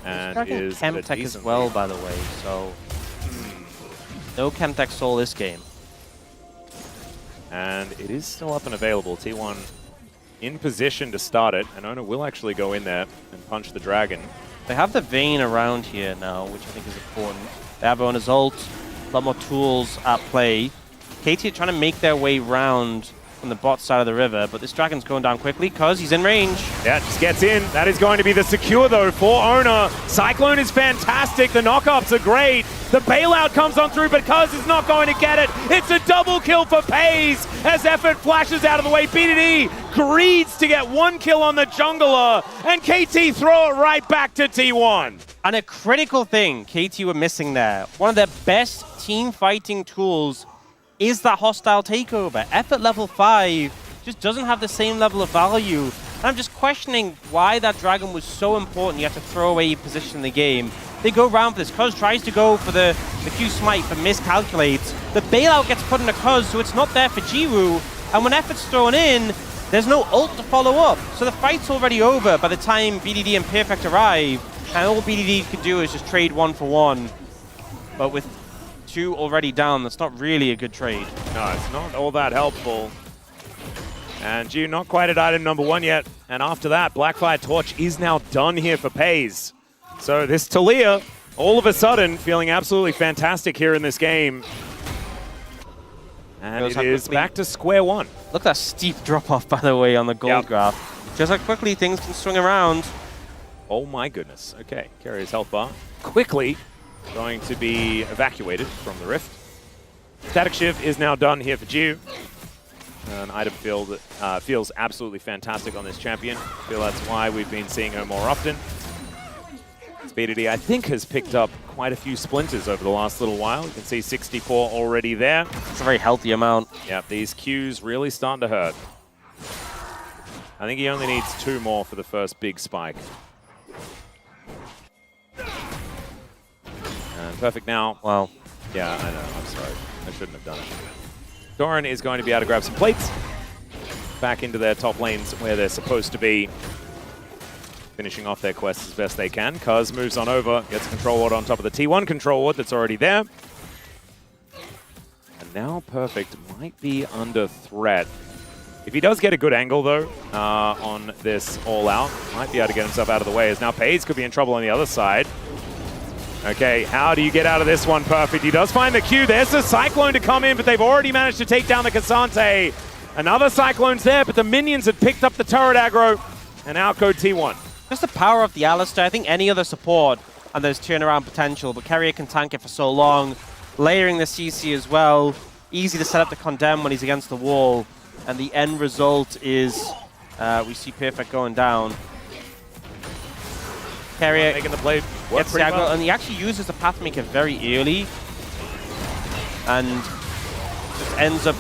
And is Chemtech as well, lead. by the way, so no Chemtech Soul this game. And it is still up and available. T1 in position to start it, and Owner will actually go in there and punch the Dragon. They have the Vayne around here now, which I think is important. They have Owner's ult, a lot more tools at play. KT are trying to make their way round from the bot side of the river, but this Dragon's going down quickly because he's in range. Yeah, just gets in. That is going to be the secure, though, for Owner. Cyclone is fantastic. The knockups are great. The bailout comes on through, but Cuz is not going to get it. It's a double kill for Pays as Effort flashes out of the way. BDD greeds to get one kill on the jungler, and KT throw it right back to T1. And a critical thing KT were missing there. One of their best team fighting tools is that hostile takeover. Effort level 5 just doesn't have the same level of value. And I'm just questioning why that Dragon was so important. You have to throw away your position in the game. They go around for this. Cuz tries to go for the Q smite, but miscalculates. The bailout gets put into Cuz, so it's not there for Jiwoo. And when Effort's thrown in, there's no ult to follow up. So the fight's already over by the time BDD and Perfect arrive. And all BDD can do is just trade 1-for-1. But with 2 already down, that's not really a good trade. No, it's not all that helpful. And Jiwoo not quite at item number 1 yet. And after that, Blackfire Torch is now done here for Pays. So this Talia, all of a sudden, feeling absolutely fantastic here in this game. And it is back to square one. Look at that steep drop-off, by the way, on the gold graph. Just how quickly things can swing around. Oh my goodness. Okay, Carrier's health bar quickly going to be evacuated from the rift. Static Shiv is now done here for Jiwoo. An item field feels absolutely fantastic on this champion. I feel that's why we've been seeing her more often. BDD, I think, has picked up quite a few splinters over the last little while. You can see 64 already there. It's a very healthy amount. Yeah, these Qs really starting to hurt. I think he only needs 2 more for the first big spike. And Perfect now. Wow. Yeah, I know. I'm sorry. I shouldn't have done it. Doran is going to be able to grab some plates. Back into their top lanes where they're supposed to be. Finishing off their quests as best they can. Cuz moves on over, gets a control ward on top of the T1 control ward that's already there. And now Perfect might be under threat. If he does get a good angle, though, on this all-out, might be able to get himself out of the way, as now Pays could be in trouble on the other side. Okay, how do you get out of this one, Perfect? He does find the Q. There's the Cyclone to come in, but they've already managed to take down the Cassante. Another Cyclone's there, but the minions had picked up the turret aggro, and out go T1. Just the power of the Alistair. I think any other support, and there's turnaround potential, but Carrier can tank it for so long. Layering the CC as well. Easy to set up the Condemn when he's against the wall. And the end result is we see Perfect going down. Carrier making the play work gets the pretty aggro, well. and he actually uses the Pathmaker very early. And just ends up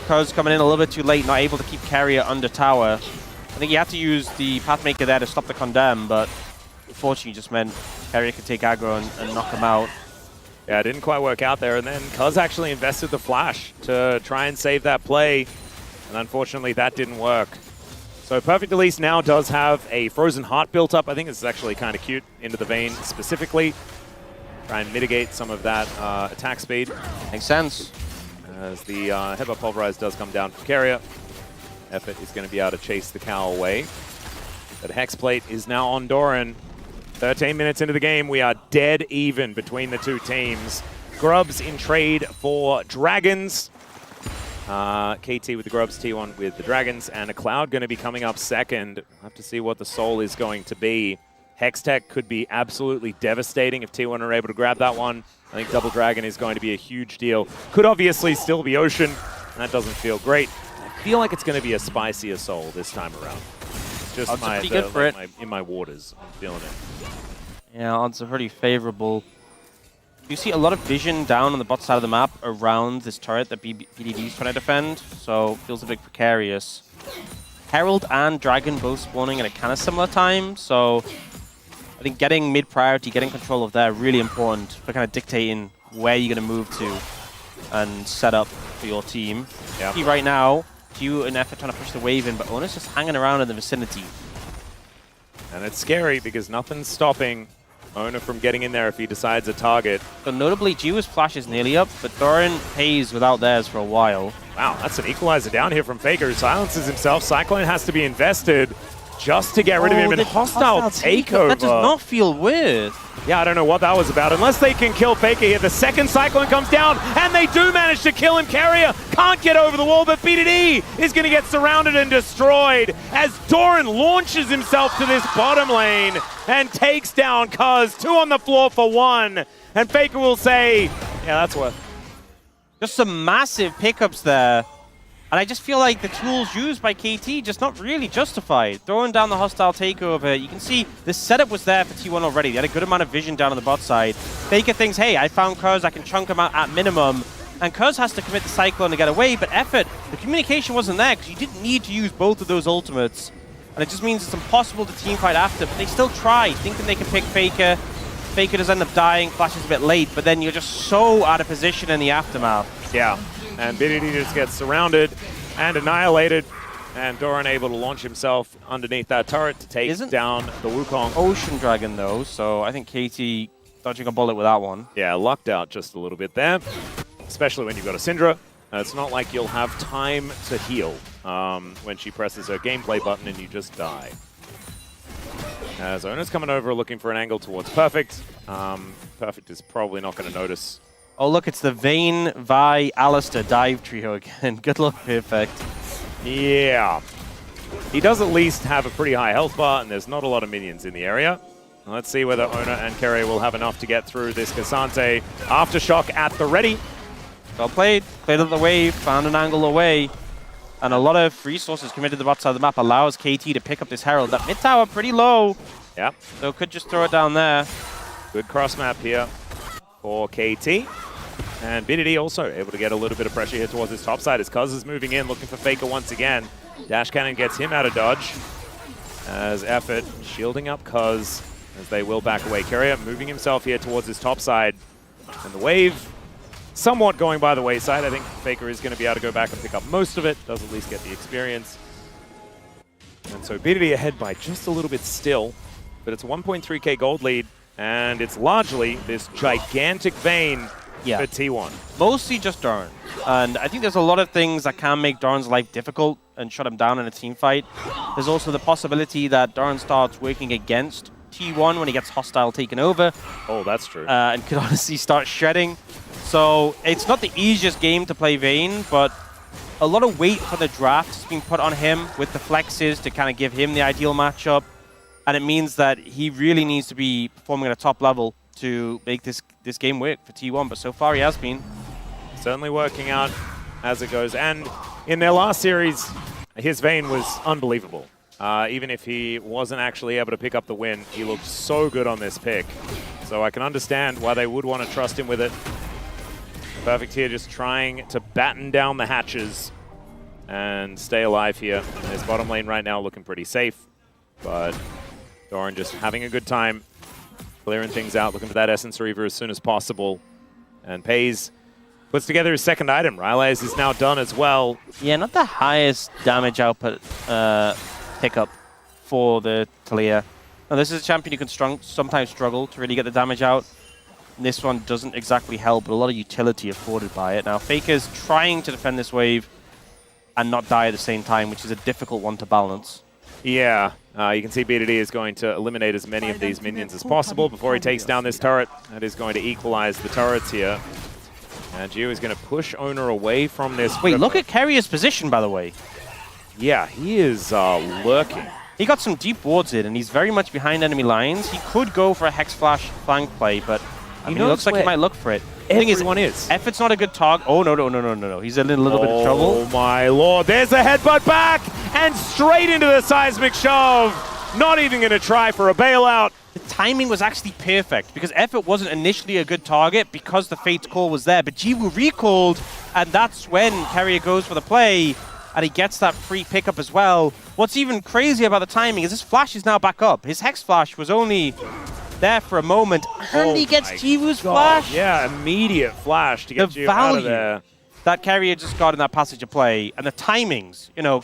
Cuz coming in a little bit too late, not able to keep Carrier under tower. I think he had to use the Pathmaker there to stop the Condemn, but unfortunately just meant Carrier could take aggro and knock him out. Yeah, it didn't quite work out there, and then Cuz actually invested the flash to try and save that play, and unfortunately that didn't work. So Perfect Elise now does have a Frozen Heart built up. I think this is actually kind of cute into the Vayne specifically. Try and mitigate some of that attack speed. Makes sense. As the Headbutt Pulverize does come down from Carrier. Effort is going to be able to chase the cow away. But Hexplate is now on Doran. 13 minutes into the game, we are dead even between the two teams. Grubs in trade for Dragons. KT with the Grubs, T1 with the Dragons, and a Cloud going to be coming up second. We'll have to see what the Soul is going to be. Hextech could be absolutely devastating if T1 are able to grab that one. I think Double Dragon is going to be a huge deal. Could obviously still be Ocean, and that doesn't feel great. I feel like it's going to be a spicier Soul this time around. It's just pretty good for it. in my waters. I'm feeling it. Yeah, odds are pretty favorable. You see a lot of vision down on the bot side of the map around this turret that BDD is trying to defend, so feels a bit precarious. Herald and Dragon both spawning at a kind of similar time, so I think getting mid-priority, getting control of that, really important for kind of dictating where you're going to move to and set up for your team. Yeah. See right now, Q and Effort trying to push the wave in, but Ona's just hanging around in the vicinity. And it's scary because nothing's stopping Ona from getting in there if he decides a target. So notably, Jiwa's flash is nearly up, but Doran pays without theirs for a while. Wow, that's an equalizer down here from Faker, who silences himself. Cyclone has to be invested just to get rid of him. And hostile takeover. That does not feel weird. Yeah, I don't know what that was about. Unless they can kill Faker here. The second Cyclone comes down, and they do manage to kill him. Carrier can't get over the wall, but BDD is going to get surrounded and destroyed as Doran launches himself to this bottom lane and takes down Cuz. 2 on the floor for 1. And Faker will say, yeah, that's worth. Just some massive pickups there. And I just feel like the tools used by KT just not really justified. Throwing down the hostile takeover, you can see the setup was there for T1 already. They had a good amount of vision down on the bot side. Faker thinks, hey, I found Cuz, I can chunk him out at minimum. And Cuz has to commit the Cyclone to get away, but Effort, the communication wasn't there because you didn't need to use both of those ultimates. And it just means it's impossible to teamfight after, but they still try, thinking they can pick Faker. Faker does end up dying, flashes a bit late, but then you're just so out of position in the aftermath. Yeah. And BDD just gets surrounded and annihilated, and Doran able to launch himself underneath that turret to take down the Wukong. Ocean Dragon though, so I think KT dodging a bullet with that one. Yeah, lucked out just a little bit there, especially when you've got a Syndra. It's not like you'll have time to heal when she presses her gameplay button and you just die. As Ona's coming over looking for an angle towards Perfect. Perfect is probably not going to notice. Oh look, it's the Vayne, Vi, Alistair dive trio again. Good luck, Perfect. Yeah. He does at least have a pretty high health bar, and there's not a lot of minions in the area. Let's see whether Ona and Carrier will have enough to get through this Cassante. Aftershock at the ready. Well played. Played out the wave, found an angle away. And a lot of resources committed to the bot side of the map allows KT to pick up this Herald. That mid tower pretty low. Yep. So could just throw it down there. Good cross map here for KT. And BDD also able to get a little bit of pressure here towards his top side as Cuz is moving in, looking for Faker once again. Dash Cannon gets him out of dodge. As Effort shielding up Cuz as they will back away. Carrier moving himself here towards his top side. And the wave somewhat going by the wayside. I think Faker is going to be able to go back and pick up most of it. Does at least get the experience. And so BDD ahead by just a little bit still. But it's a 1.3k gold lead. And it's largely this gigantic Vayne for T1. Mostly just Doran. And I think there's a lot of things that can make Doran's life difficult and shut him down in a team fight. There's also the possibility that Doran starts working against T1 when he gets hostile taken over. Oh, that's true. And could honestly start shredding. So it's not the easiest game to play Vayne, but a lot of weight for the draft has been put on him with the flexes to kind of give him the ideal matchup. And it means that he really needs to be performing at a top level to make this game work for T1. But so far he has been. Certainly working out as it goes. And in their last series, his Vayne was unbelievable. Even if he wasn't actually able to pick up the win, he looked so good on this pick. So I can understand why they would want to trust him with it. Perfect here, just trying to batten down the hatches and stay alive here. His bottom lane right now looking pretty safe, but Doran just having a good time, clearing things out, looking for that Essence Reaver as soon as possible. And Pays puts together his second item. Rylai's is now done as well. Yeah, not the highest damage output pickup for the Talia. Now, this is a champion who can sometimes struggle to really get the damage out. And this one doesn't exactly help, but a lot of utility afforded by it. Now, Faker's trying to defend this wave and not die at the same time, which is a difficult one to balance. Yeah, you can see BDD is going to eliminate as many of these minions as possible before he takes down this turret. That is going to equalize the turrets here. And Gio is going to push Owner away from this. Wait, look at Carrier's position, by the way. Yeah, he is lurking. He got some deep wards in, and he's very much behind enemy lines. He could go for a Hex Flash flank play, but I mean, it looks like he might look for it. Everyone is. Effort's not a good target. Oh, no. He's in a little bit of trouble. Oh, my lord. There's a headbutt back and straight into the seismic shove. Not even going to try for a bailout. The timing was actually perfect because Effort wasn't initially a good target because the Fate's Call was there, but Jiwoo recalled, and that's when Carrier goes for the play, and he gets that free pickup as well. What's even crazy about the timing is his flash is now back up. His Hex Flash was only there for a moment, and he gets Jiwoo's flash. Yeah, immediate flash to get Jiwoo out of there. That Carrier just got in that passage of play, and the timings, you know,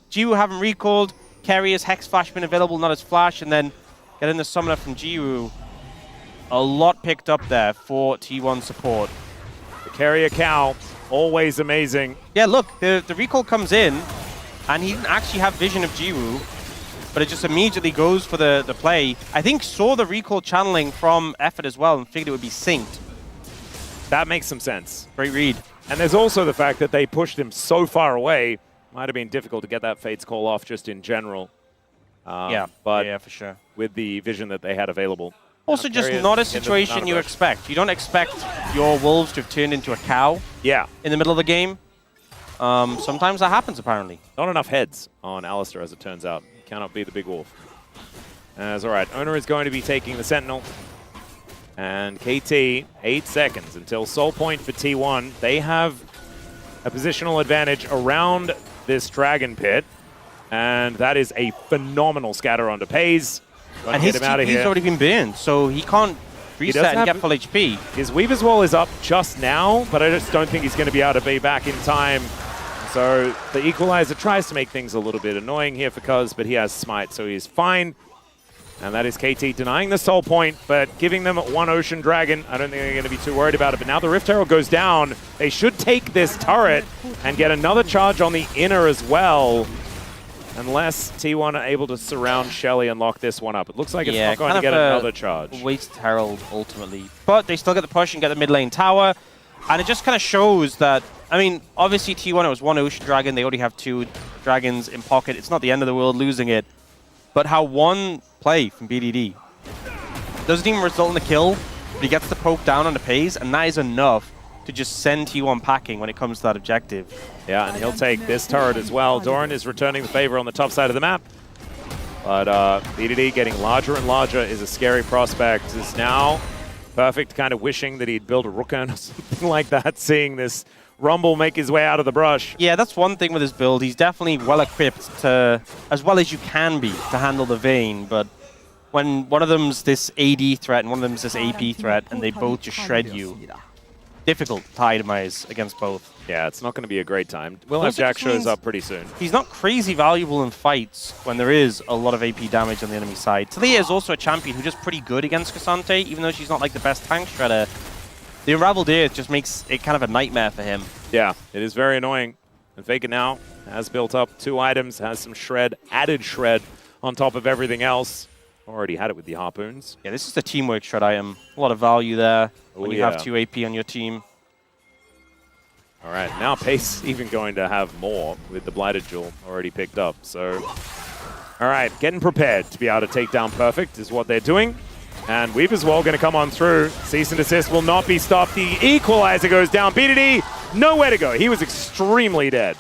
Jiwoo haven't recalled, Carrier's Hex Flash been available, not his flash, and then getting the summoner from Jiwoo. A lot picked up there for T1 support. The Carrier Cow, always amazing. Yeah, look, the recall comes in, and he didn't actually have vision of Jiwoo, but it just immediately goes for the play. I think saw the recall channeling from Effort as well and figured it would be synced. That makes some sense. Great read. And there's also the fact that they pushed him so far away. Might have been difficult to get that Fate's Call off just in general. But yeah, for sure. With the vision that they had available. Also, just not a situation you expect. You don't expect your wolves to have turned into a cow in the middle of the game. Sometimes that happens, apparently. Not enough heads on Alistair, as it turns out. Cannot be the big wolf. That's all right. Owner is going to be taking the Sentinel. And KT, 8 seconds until Soul Point for T1. They have a positional advantage around this Dragon Pit. And that is a phenomenal scatter onto Pays. And his TP's already been burned, so he can't reset and get full HP. His Weaver's Wall is up just now, but I just don't think he's going to be able to be back in time. So the Equalizer tries to make things a little bit annoying here for Cuz, but he has Smite, so he's fine. And that is KT denying the Soul Point, but giving them one Ocean Dragon. I don't think they're going to be too worried about it, but now the Rift Herald goes down. They should take this turret and get another charge on the inner as well. Unless T1 are able to surround Shelly and lock this one up. It looks like it's not going to get another charge. Waste Herald, ultimately. But they still get the push and get the mid lane tower. And it just kind of shows that, I mean, obviously T1, it was one Ocean Dragon. They already have 2 dragons in pocket. It's not the end of the world losing it. But how one play from BDD doesn't even result in a kill, but he gets the poke down on the Pays, and that is enough to just send T1 packing when it comes to that objective. Yeah, and he'll take this turret as well. Doran is returning the favor on the top side of the map. But BDD getting larger and larger is a scary prospect. Is now Perfect kind of wishing that he'd build a Rookan or something like that, seeing this Rumble make his way out of the brush. Yeah, that's one thing with his build. He's definitely well-equipped to, as well as you can be, to handle the Vayne, but when one of them's this AD threat and one of them's this AP threat, and they both just shred you, difficult to itemize against both. Yeah, it's not going to be a great time. We'll have Jack shows up pretty soon. He's not crazy valuable in fights when there is a lot of AP damage on the enemy side. Talia is also a champion who's just pretty good against Cassante, even though she's not like the best tank shredder. The Unraveled Earth just makes it kind of a nightmare for him. Yeah, it is very annoying. And Faker now has built up 2 items, has some shred, added shred on top of everything else. Already had it with the harpoons. Yeah, this is the teamwork shred item. A lot of value there when you have 2 AP on your team. All right, now Pace even going to have more with the Blighted Jewel already picked up. So, all right, getting prepared to be able to take down Perfect is what they're doing. And Weaver's Wall going to come on through. Cease and desist will not be stopped. The Equalizer goes down. BDD, nowhere to go. He was extremely dead.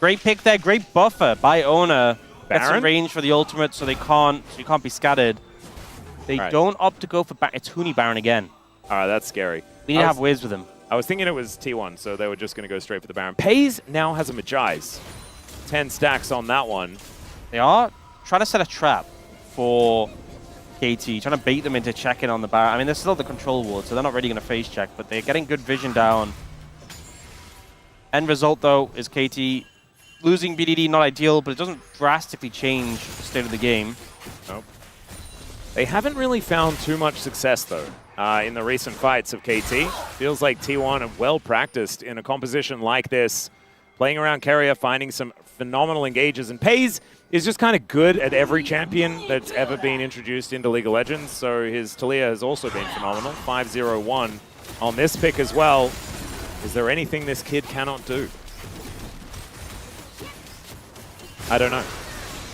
Great pick there. Great buffer by Ona Gets in range for the ultimate, so you can't be scattered. They don't opt to go for Baron. It's Huni Baron again. All right, that's scary. We need to have waves with him. I was thinking it was T1, so they were just going to go straight for the Baron. FaZe now has a Magi's. 10 stacks on that one. They are trying to set a trap for KT, trying to bait them into checking on the Baron. I mean, they're still the control ward, so they're not really going to phase check, but they're getting good vision down. End result, though, is KT losing BDD, not ideal, but it doesn't drastically change the state of the game. Nope. They haven't really found too much success, though, in the recent fights of KT. Feels like T1 are well practiced in a composition like this, playing around carrier, finding some phenomenal engages. And FaZe is just kind of good at every champion that's ever been introduced into League of Legends, so his Talia has also been phenomenal. 5-0-1 on this pick as well. Is there anything this kid cannot do? I don't know.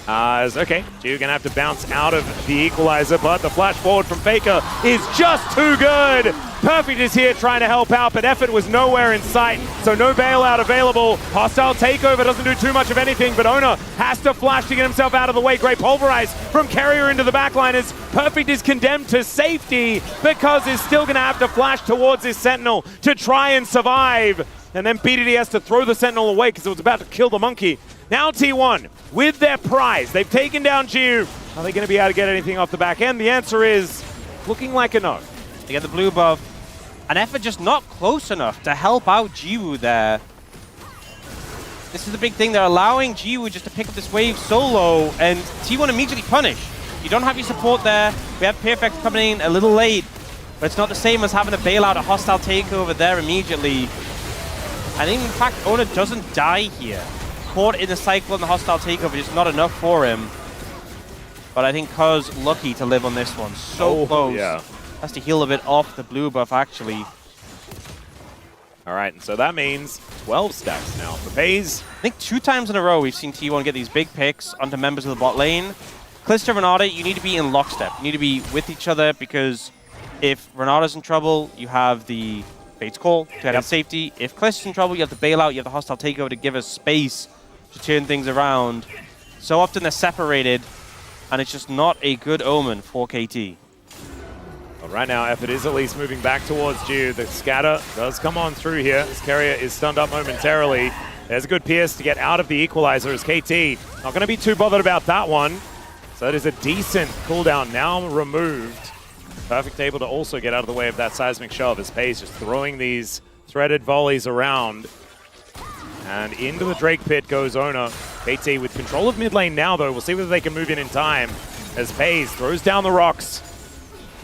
Okay, you're going to have to bounce out of the equalizer, but the flash forward from Faker is just too good. Perfect is here trying to help out, but effort was nowhere in sight, so no bailout available. Hostile takeover doesn't do too much of anything, but Ona has to flash to get himself out of the way. Great pulverize from Carrier into the backliners. Perfect is condemned to safety because he's still going to have to flash towards his Sentinel to try and survive. And then BDD has to throw the Sentinel away because it was about to kill the monkey. Now T1 with their prize. They've taken down Jiu. Are they going to be able to get anything off the back end? The answer is looking like a no. They get the blue buff. An effort just not close enough to help out Jiwoo there. This is the big thing. They're allowing Jiwoo just to pick up this wave solo, and T1 immediately punish. You don't have your support there. We have Perfect coming in a little late, but it's not the same as having to bail out a hostile takeover there immediately. I think, in fact, Ona doesn't die here. Caught in the cycle and the hostile takeover is not enough for him. But I think Cuz lucky to live on this one. So close. Yeah. Has to heal a bit off the blue buff, actually. All right, and so that means 12 stacks now for FaZe. I think 2 times in a row we've seen T1 get these big picks onto members of the bot lane. Callista, Renata, you need to be in lockstep. You need to be with each other, because if Renata's in trouble, you have the Fate's Call to get safety. If Callista's in trouble, you have the bailout, you have the hostile takeover to give us space to turn things around. So often they're separated, and it's just not a good omen for KT. Well, right now, effort is at least moving back towards Jiu. The scatter does come on through here. This carrier is stunned up momentarily. There's a good pierce to get out of the equalizer as KT not going to be too bothered about that one. So that is a decent cooldown now removed. Perfect able to also get out of the way of that seismic shove as FaZe just throwing these threaded volleys around. And into the Drake pit goes Ona. KT with control of mid lane now, though. We'll see whether they can move in time as FaZe throws down the rocks.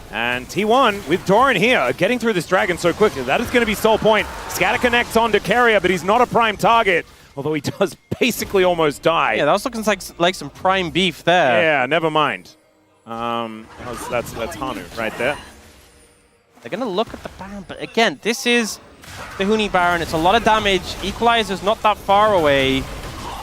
And T1 with Doran here, getting through this dragon so quickly. That is going to be sole point. Scatter connects onto Carrier, but he's not a prime target. Although he does basically almost die. Yeah, that was looking like some prime beef there. Yeah, never mind. That's Hanu right there. They're going to look at the Baron, but again, this is the Huni Baron. It's a lot of damage. Equalizer's not that far away.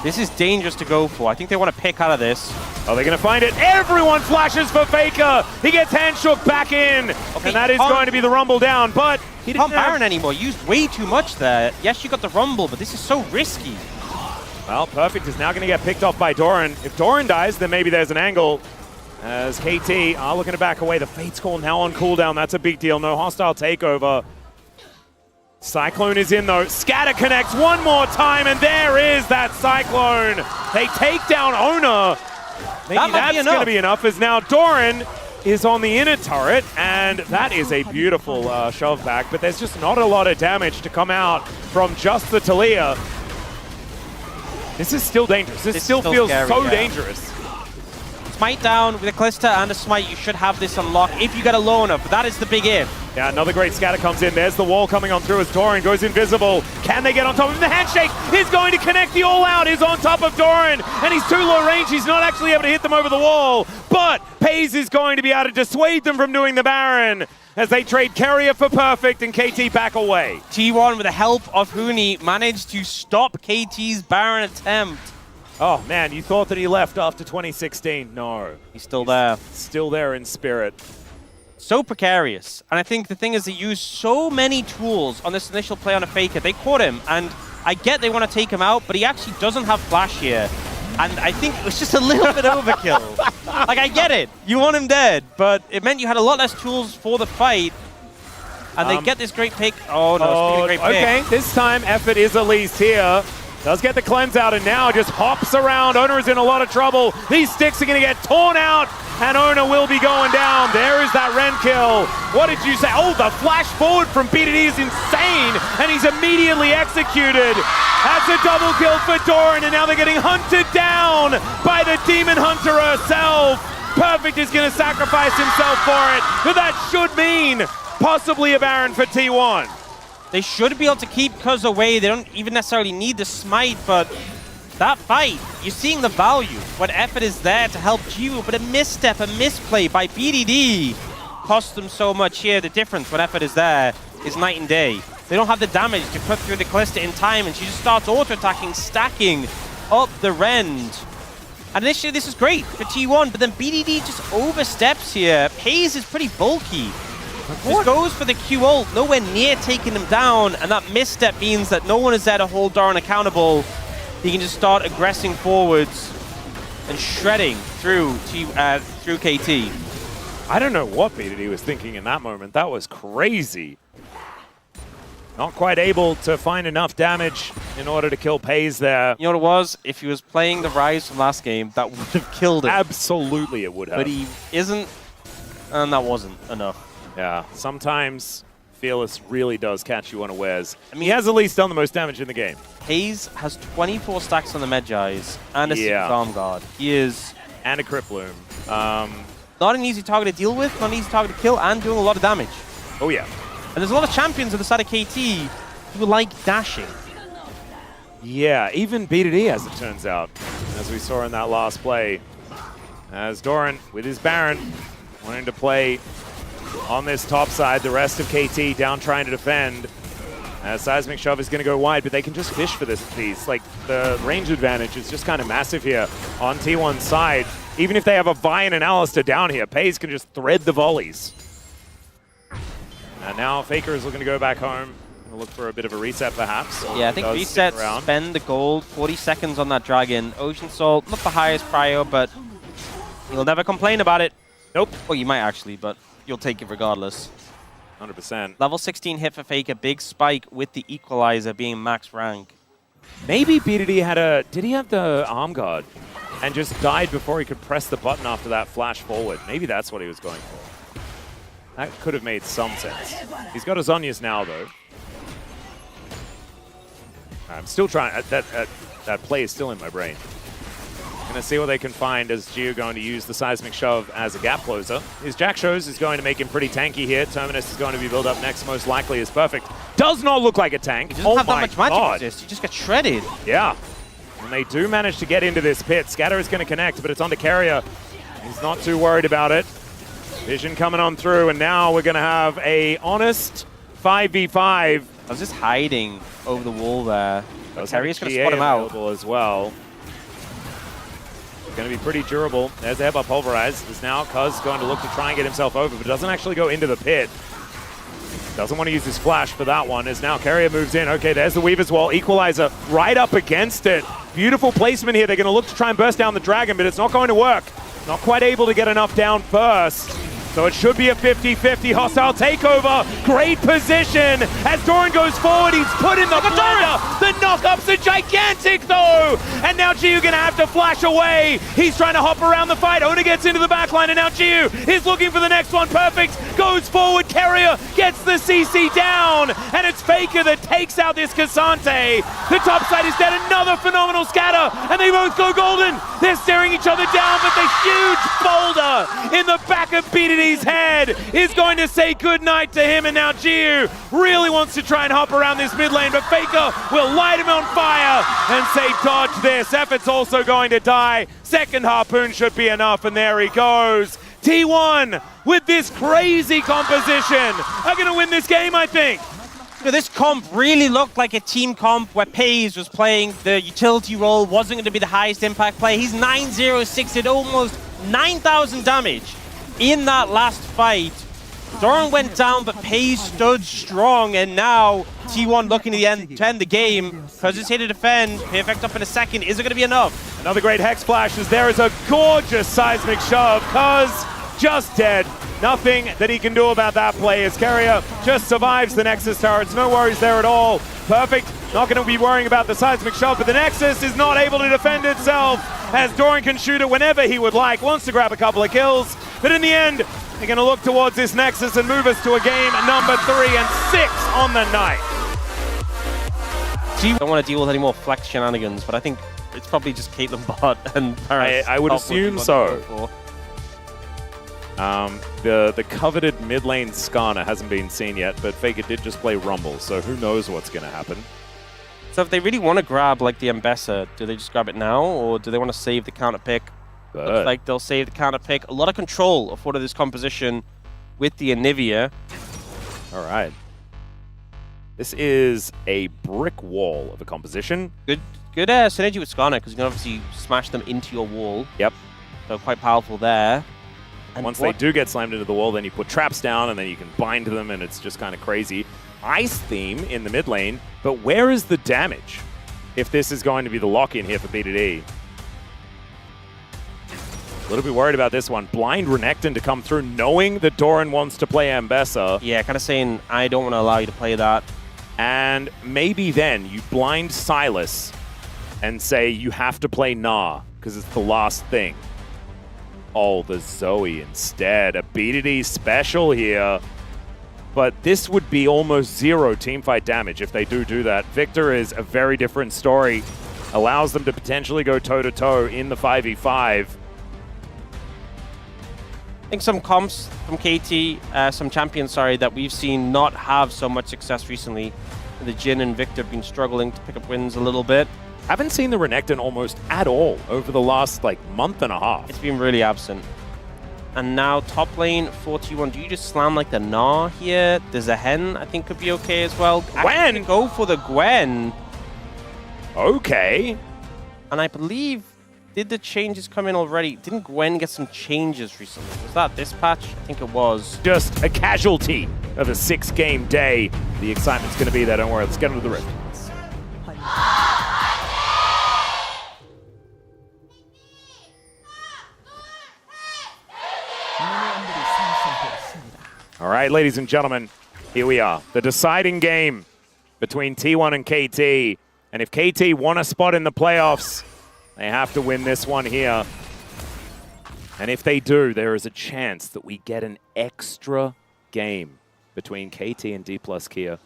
This is dangerous to go for. I think they want to pick out of this. Oh, they're going to find it. Everyone flashes for Faker. He gets hand shook back in. Okay, and that is going to be the rumble down, but he didn't have Baron anymore. Used way too much there. Yes, you got the rumble, but this is so risky. Well, Perfect is now going to get picked off by Doran. If Doran dies, then maybe there's an angle. As KT are looking to back away. The Fate's Call now on cooldown. That's a big deal. No hostile takeover. Cyclone is in, though. Scatter connects one more time, and there is that Cyclone. They take down Ona. Maybe that's going to be enough, as now Doran is on the inner turret, and that is a beautiful shove back, but there's just not a lot of damage to come out from just the Talia. This is still dangerous. This still feels scary, so dangerous. Smite down with a Callista and a Smite. You should have this unlocked if you get a low enough, but that is the big if. Yeah, another great scatter comes in. There's the wall coming on through as Doran goes invisible. Can they get on top of him? The handshake is going to connect. The all-out is on top of Doran, and he's too low range. He's not actually able to hit them over the wall, but FaZe is going to be able to dissuade them from doing the Baron as they trade Carrier for Perfect and KT back away. T1, with the help of Huni, managed to stop KT's Baron attempt. Oh man, you thought that he left after 2016. No. He's still there. Still there in spirit. So precarious. And I think the thing is they use so many tools on this initial play on a Faker. They caught him, and I get they want to take him out, but he actually doesn't have flash here. And I think it was just a little bit overkill. Like, I get it. You want him dead, but it meant you had a lot less tools for the fight. And they get this great pick. Oh, no, speaking of great pick. Okay, this time effort is Elise here. Does get the cleanse out and now just hops around. Owner is in a lot of trouble. These sticks are going to get torn out and Owner will be going down. There is that Ren kill. What did you say? Oh, the flash forward from BDD is insane and he's immediately executed. That's a double kill for Doran and now they're getting hunted down by the Demon Hunter herself. Perfect is going to sacrifice himself for it, but that should mean possibly a Baron for T1. They should be able to keep Cuz away. They don't even necessarily need the smite, but that fight, you're seeing the value. When effort is there to help Jiwoo, but a misstep, a misplay by BDD cost them so much here. The difference when effort is there is night and day. They don't have the damage to put through the Callista in time, and she just starts auto-attacking, stacking up the Rend. And initially this is great for T1, but then BDD just oversteps here. Paze is pretty bulky. Just goes for the Q ult, nowhere near taking him down, and that misstep means that no one is there to hold Doran accountable. He can just start aggressing forwards and shredding through KT. I don't know what BDD was thinking in that moment. That was crazy. Not quite able to find enough damage in order to kill Paze there. You know what it was? If he was playing the Rise from last game, that would have killed him. Absolutely it would have. But he isn't, and that wasn't enough. Yeah, sometimes Fearless really does catch you unawares. I mean, he has at least done the most damage in the game. Hayes has 24 stacks on the Medjais and a Arm Guard. He is... And a Crypt Bloom. Not an easy target to deal with, not an easy target to kill, and doing a lot of damage. Oh yeah. And there's a lot of champions on the side of KT who like dashing. Yeah, even BDD as it turns out, as we saw in that last play. As Doran, with his Baron, wanting to play on this top side, the rest of KT down trying to defend. Seismic Shove is going to go wide, but they can just fish for this piece. Like, the range advantage is just kind of massive here on T1's side. Even if they have a Vi and an Alistair down here, Paze can just thread the volleys. And now Faker is looking to go back home. Gonna look for a bit of a reset, perhaps. Yeah, I think resets, spend the gold, 40 seconds on that Dragon. Ocean Salt, not the highest prio, but you'll never complain about it. Nope. Well, you might actually, but you'll take it regardless. 100%. Level 16 hit for Faker, big spike with the Equalizer being max rank. Maybe BDD had a... Did he have the Arm Guard and just died before he could press the button after that flash forward? Maybe that's what he was going for. That could have made some sense. He's got his Zhonya's now, though. I'm still trying... That play is still in my brain. Gonna see what they can find as Gio going to use the Seismic Shove as a gap closer. His Jack Shows is going to make him pretty tanky here. Terminus is going to be built up next, most likely is perfect. Does not look like a tank. He doesn't have that much magic resist. He just got shredded. Yeah. And they do manage to get into this pit. Scatter is going to connect, but it's on to Carrier. He's not too worried about it. Vision coming on through, and now we're going to have a honest 5v5. I was just hiding over the wall there. Carrier's going to spot him out. As well. Going to be pretty durable. There's the Headbutt Pulverize. Is now Cuz going to look to try and get himself over, but doesn't actually go into the pit. Doesn't want to use his flash for that one, as now Carrier moves in. Okay, there's the Weaver's Wall. Equalizer right up against it. Beautiful placement here. They're going to look to try and burst down the Dragon, but it's not going to work. Not quite able to get enough down first. So it should be a 50-50 hostile takeover. Great position as Doran goes forward. He's put in the blender. The knockups are gigantic though. And now Jiu gonna have to flash away. He's trying to hop around the fight. Ona gets into the backline and now Jiu is looking for the next one. Perfect. Goes forward. Carrier gets the CC down. And it's Faker that takes out this Cassante. The top side is dead. Another phenomenal scatter. And they both go golden. They're staring each other down, but the huge boulder in the back of BDD head is going to say goodnight to him, and now Jiu really wants to try and hop around this mid lane, but Faker will light him on fire and say dodge this. Effort's also going to die. Second harpoon should be enough, and there he goes. T1 with this crazy composition are going to win this game, I think. You know, this comp really looked like a team comp where Paze was playing the utility role, wasn't going to be the highest impact play. He's 9-0-6 at almost 9,000 damage in that last fight. Doran went down, but Paige stood strong, and now T1 looking to end the game. Cuz here to defend. Perfect up in a second. Is it going to be enough? Another great Hex Flash as there is a gorgeous seismic shove. Cuz just dead. Nothing that he can do about that play as Carrier just survives the Nexus turrets. No worries there at all. Perfect. Not going to be worrying about the seismic shove, but the Nexus is not able to defend itself as Doran can shoot it whenever he would like. Wants to grab a couple of kills, but in the end, they're going to look towards this Nexus and move us to a game number 3 and 6 on the night. I don't want to deal with any more flex shenanigans, but I think it's probably just Caitlyn bot and Paris. I would assume so. The coveted mid lane Skarner hasn't been seen yet, but Faker did just play Rumble, so who knows what's going to happen. So if they really want to grab like the Ambessa, do they just grab it now, or do they want to save the counter pick? Looks like they'll save the counter pick. A lot of control of this composition with the Anivia. All right. This is a brick wall of a composition. Good synergy with Skarner, because you can obviously smash them into your wall. Yep. So quite powerful there. And once they do get slammed into the wall, then you put traps down, and then you can bind them, and it's just kind of crazy. Ice theme in the mid lane, but where is the damage if this is going to be the lock-in here for BDD? A little bit worried about this one. Blind Renekton to come through, knowing that Doran wants to play Ambessa. Yeah, kind of saying, I don't want to allow you to play that. And maybe then you blind Silas and say you have to play Nah, because it's the last thing. Oh, the Zoe instead. A BDD special here. But this would be almost 0 teamfight damage if they do that. Victor is a very different story. Allows them to potentially go toe-to-toe in the 5v5. I think some comps from KT, some champions, that we've seen not have so much success recently. The Jhin and Victor have been struggling to pick up wins a little bit. Haven't seen the Renekton almost at all over the last, month and a half. It's been really absent. And now top lane, 41. Do you just slam like the Gnar here? There's a Hen, I think, could be okay as well. Gwen! Go for the Gwen. Okay. And I believe, did the changes come in already? Didn't Gwen get some changes recently? Was that this patch? I think it was. Just a casualty of a 6-game day. The excitement's going to be there, don't worry. Let's get into the rift. All right, ladies and gentlemen, here we are. The deciding game between T1 and KT. And if KT want a spot in the playoffs, they have to win this one here. And if they do, there is a chance that we get an extra game between KT and D+ Kia.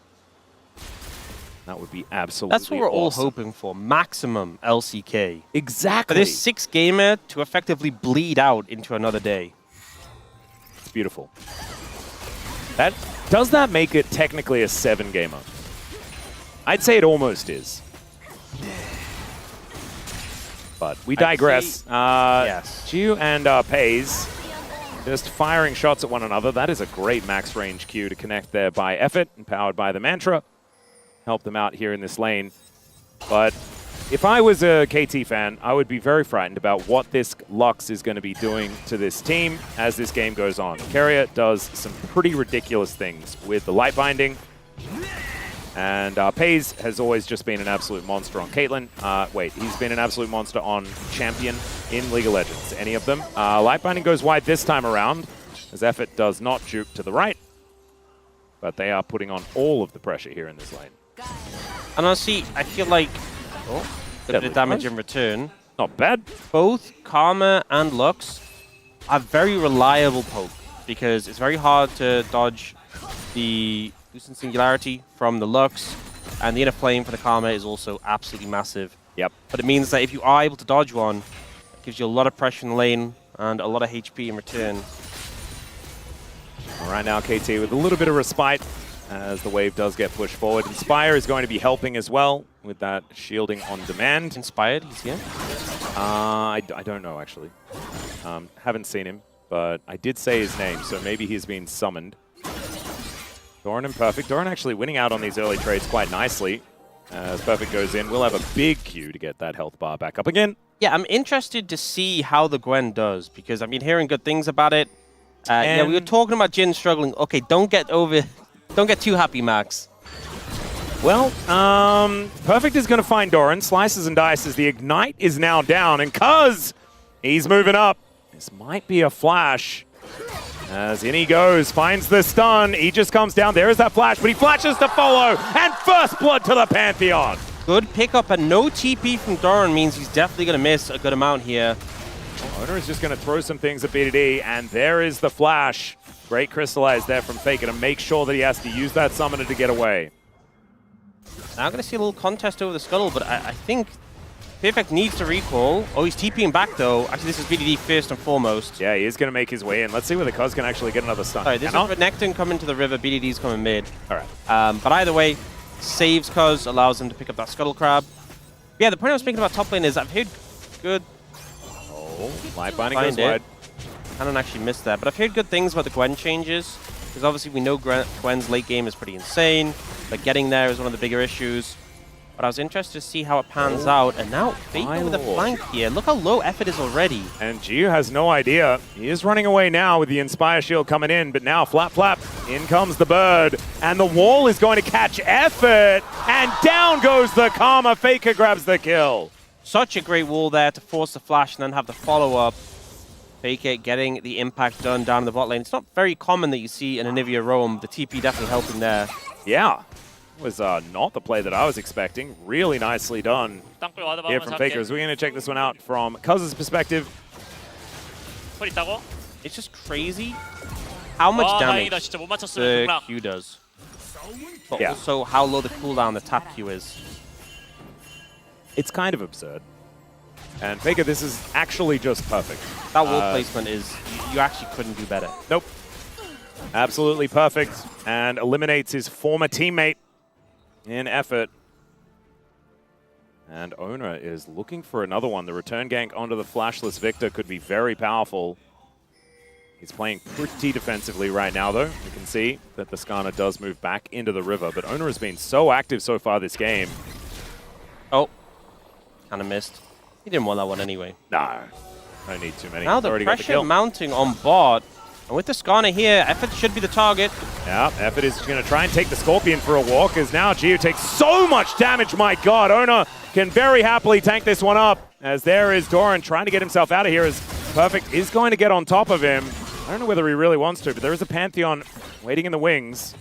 That would be absolutely That's what we're all awesome. hoping for. Maximum LCK. Exactly. For this 6-gamer to effectively bleed out into another day. It's beautiful. Does that make it technically a 7-gamer? I'd say it almost is. But we digress. Yes. Jiu and Pays just firing shots at one another. That is a great max range Q to connect there by Effort and powered by the Mantra. Help them out here in this lane. But if I was a KT fan, I would be very frightened about what this Lux is going to be doing to this team as this game goes on. Carrier does some pretty ridiculous things with the light binding. And Pays has always just been an absolute monster on Caitlyn. He's been an absolute monster on Champion in League of Legends. Any of them. Light binding goes wide this time around, as Effort does not juke to the right. But they are putting on all of the pressure here in this lane. And honestly, I feel like a bit of damage in return. Not bad. Both Karma and Lux are very reliable poke, because it's very hard to dodge the Lucent Singularity from the Lux, and the inner flame for the Karma is also absolutely massive. Yep. But it means that if you are able to dodge one, it gives you a lot of pressure in the lane and a lot of HP in return. All right, now KT with a little bit of respite as the wave does get pushed forward. Inspire is going to be helping as well with that shielding on demand. Inspired, he's here? I don't know, actually. Haven't seen him, but I did say his name, so maybe he's been summoned. Doran and Perfect. Doran actually winning out on these early trades quite nicely. As Perfect goes in, we'll have a big Q to get that health bar back up again. Yeah, I'm interested to see how the Gwen does, because I've been hearing good things about it. Yeah, we were talking about Jin struggling. Okay, don't get too happy, Max. Well, Perfect is going to find Doran, slices and dices. The Ignite is now down, and Cuz, he's moving up. This might be a flash. As in he goes, finds the stun. He just comes down. There is that flash, but he flashes to follow, and first blood to the Pantheon. Good pickup, and no TP from Doran means he's definitely going to miss a good amount here. Owner is just going to throw some things at BDD, and there is the flash. Great crystallize there from Faker to make sure that he has to use that summoner to get away. Now I'm going to see a little contest over the scuttle, but I think Perfect needs to recall. Oh, he's TPing back, though. Actually, this is BDD first and foremost. Yeah, he is going to make his way in. Let's see whether Cuz can actually get another stun. Sorry, this is Renekton coming to the river, BDD's coming mid. All right. But either way, saves Cuz, allows him to pick up that Scuttle Crab. Yeah, the point I was speaking about top lane is I've heard good... Oh, light binding goes wide. I don't actually miss that, but I've heard good things about the Gwen changes, because obviously we know Gwen's late game is pretty insane, but getting there is one of the bigger issues. But I was interested to see how it pans out, and now Faker with a flank here. Look how low effort is already. And Giu has no idea. He is running away now with the Inspire Shield coming in, but now flap, flap, in comes the bird, and the wall is going to catch effort, and down goes the Karma. Faker grabs the kill. Such a great wall there to force the flash and then have the follow-up. Faker getting the impact done down in the bot lane. It's not very common that you see an Anivia roam. The TP definitely helping there. Yeah. Was not the play that I was expecting. Really nicely done here from Faker. So we're going to check this one out from Cuz's perspective. It's just crazy how much damage the Q does. But also how low the cooldown the tap Q is. It's kind of absurd. And Faker, this is actually just perfect. That wall placement is, you actually couldn't do better. Nope. Absolutely perfect. And eliminates his former teammate in effort. And Owner is looking for another one. The return gank onto the flashless Victor could be very powerful. He's playing pretty defensively right now, though. You can see that the Skarner does move back into the river, but Owner has been so active so far this game. Oh, kind of missed. He didn't want that one anyway. No, don't need too many. Now the pressure mounting on bot. And with the Skarner here, Effort should be the target. Yeah, Effort is going to try and take the Scorpion for a walk, as now Giu takes so much damage. My God, Owner can very happily tank this one up, as there is Doran trying to get himself out of here, as Perfect is going to get on top of him. I don't know whether he really wants to, but there is a Pantheon waiting in the wings.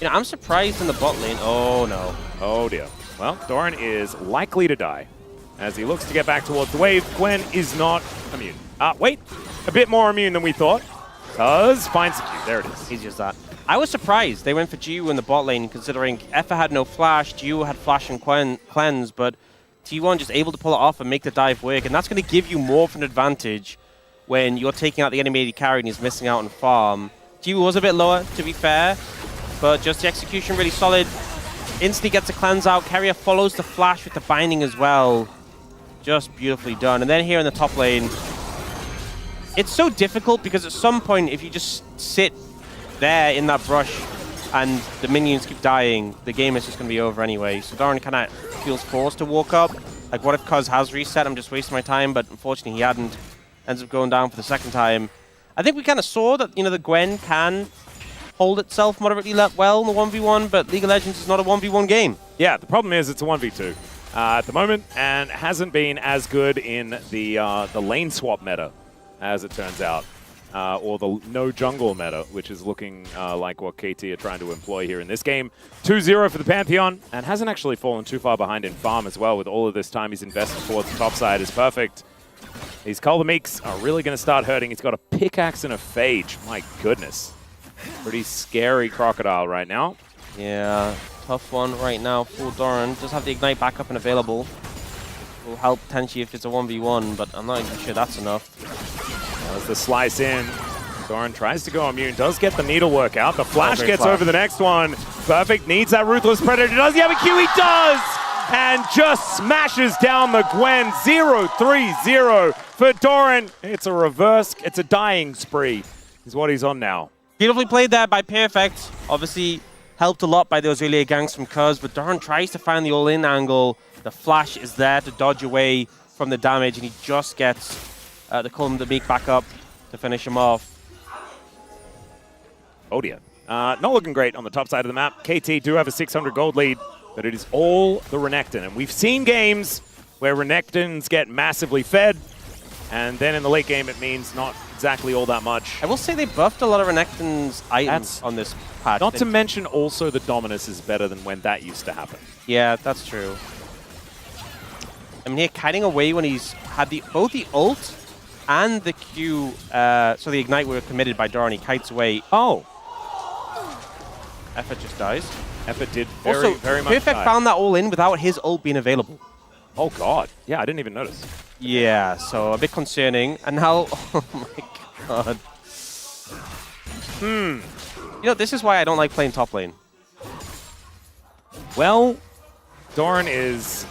You know, I'm surprised in the bot lane. Oh, no. Oh, dear. Well, Doran is likely to die as he looks to get back towards the wave. Gwen is not immune. Wait, a bit more immune than we thought. Cuz finds the Q. There it is. Easy as that. I was surprised they went for Giu in the bot lane, considering Effa had no flash, Giu had flash and cleanse, but T1 just able to pull it off and make the dive work, and that's going to give you more of an advantage when you're taking out the enemy carry and he's missing out on farm. Giu was a bit lower, to be fair, but just the execution really solid. Instantly gets a cleanse out. Carrier follows the flash with the binding as well. Just beautifully done. And then here in the top lane, it's so difficult because at some point, if you just sit there in that brush and the minions keep dying, the game is just going to be over anyway. So Doran kind of feels forced to walk up. Like, what if Cuz has reset? I'm just wasting my time, but unfortunately he hadn't. Ends up going down for the second time. I think we kind of saw that, you know, the Gwen can hold itself moderately well in the 1v1, but League of Legends is not a 1v1 game. Yeah, the problem is it's a 1v2 at the moment, and hasn't been as good in the lane swap meta, as it turns out, or the no jungle meta, which is looking like what KT are trying to employ here in this game. 2-0 for the Pantheon, and hasn't actually fallen too far behind in farm as well. With all of this time he's invested towards the top side is perfect. These Color Meeks are really going to start hurting. He's got a pickaxe and a phage. My goodness. Pretty scary Crocodile right now. Yeah, tough one right now for Doran. Just have the Ignite back up and available. Will help potentially if it's a 1v1, but I'm not even sure that's enough. As the slice in, Doran tries to go immune, does get the needlework out. The flash gets over the next one. Perfect needs that Ruthless Predator. Does he have a Q? He does! And just smashes down the Gwen. 0-3-0 for Doran. It's a reverse, it's a dying spree is what he's on now. Beautifully played there by Perfect. Obviously helped a lot by those earlier ganks from Cuz, but Doran tries to find the all-in angle. The flash is there to dodge away from the damage, and he just gets the Column to Meek back up to finish him off. Oh dear. Not looking great on the top side of the map. KT do have a 600 gold lead, but it is all the Renekton. And we've seen games where Renektons get massively fed, and then in the late game it means not exactly all that much. I will say they buffed a lot of Renekton's items on this patch. Not to mention also the Dominus is better than when that used to happen. Yeah, that's true. I mean, here, kiting away when he's had both the ult and the Q, so the Ignite were committed by Doran. He kites away. Oh. Effort just dies. Effort did Also, very much Perfect die. found that all in without his ult being available. Oh god. Yeah, I didn't even notice. Yeah, so a bit concerning. And now, oh my god. You know, this is why I don't like playing top lane. Well, Doran is,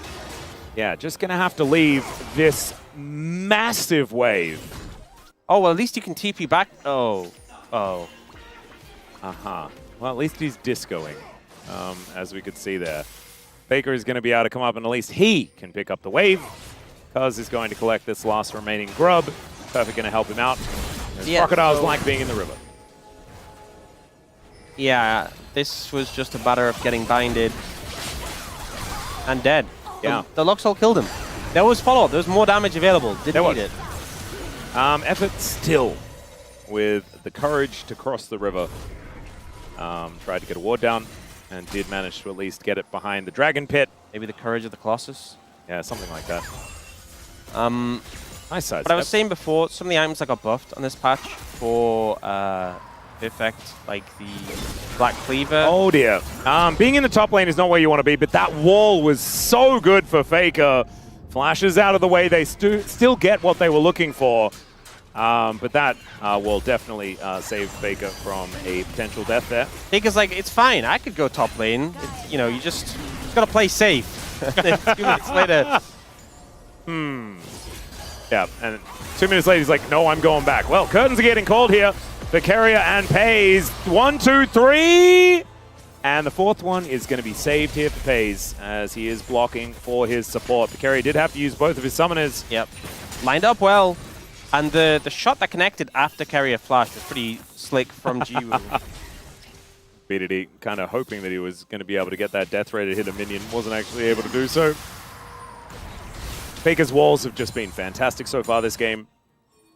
just going to have to leave this massive wave. Oh, well, at least you can TP back. Oh. Uh-huh. Well, at least he's discoing, as we could see there. Faker is going to be able to come up, and at least he can pick up the wave. Cuz is going to collect this last remaining grub. Perfect going to help him out. Crocodiles like being in the river. Yeah, this was just a matter of getting binded and dead. Yeah. The Luxol killed him. There was follow-up. There was more damage available. Didn't need it. Effort still with the courage to cross the river. Tried to get a ward down and did manage to at least get it behind the Dragon Pit. Maybe the courage of the Colossus. Yeah, something like that. Nice side. But I was saying before, some of the items that got buffed on this patch for Perfect, like the Black Cleaver. Oh dear. Being in the top lane is not where you want to be, but that wall was so good for Faker. Flashes out of the way, they still get what they were looking for. But that will definitely save Faker from a potential death there. Faker's like, it's fine, I could go top lane. It's, you know, you just got to play safe. 2 minutes later. Yeah, and 2 minutes later he's like, no, I'm going back. Well, curtains are getting called here. Vicaria and Pays. 1, 2, 3! And the fourth one is going to be saved here for Pays as he is blocking for his support. Vicaria did have to use both of his summoners. Yep. Lined up well. And the shot that connected after Carrier Flash was pretty slick from Jiwoo. BDD kind of hoping that he was going to be able to get that death ray to hit a minion. Wasn't actually able to do so. Faker's walls have just been fantastic so far this game.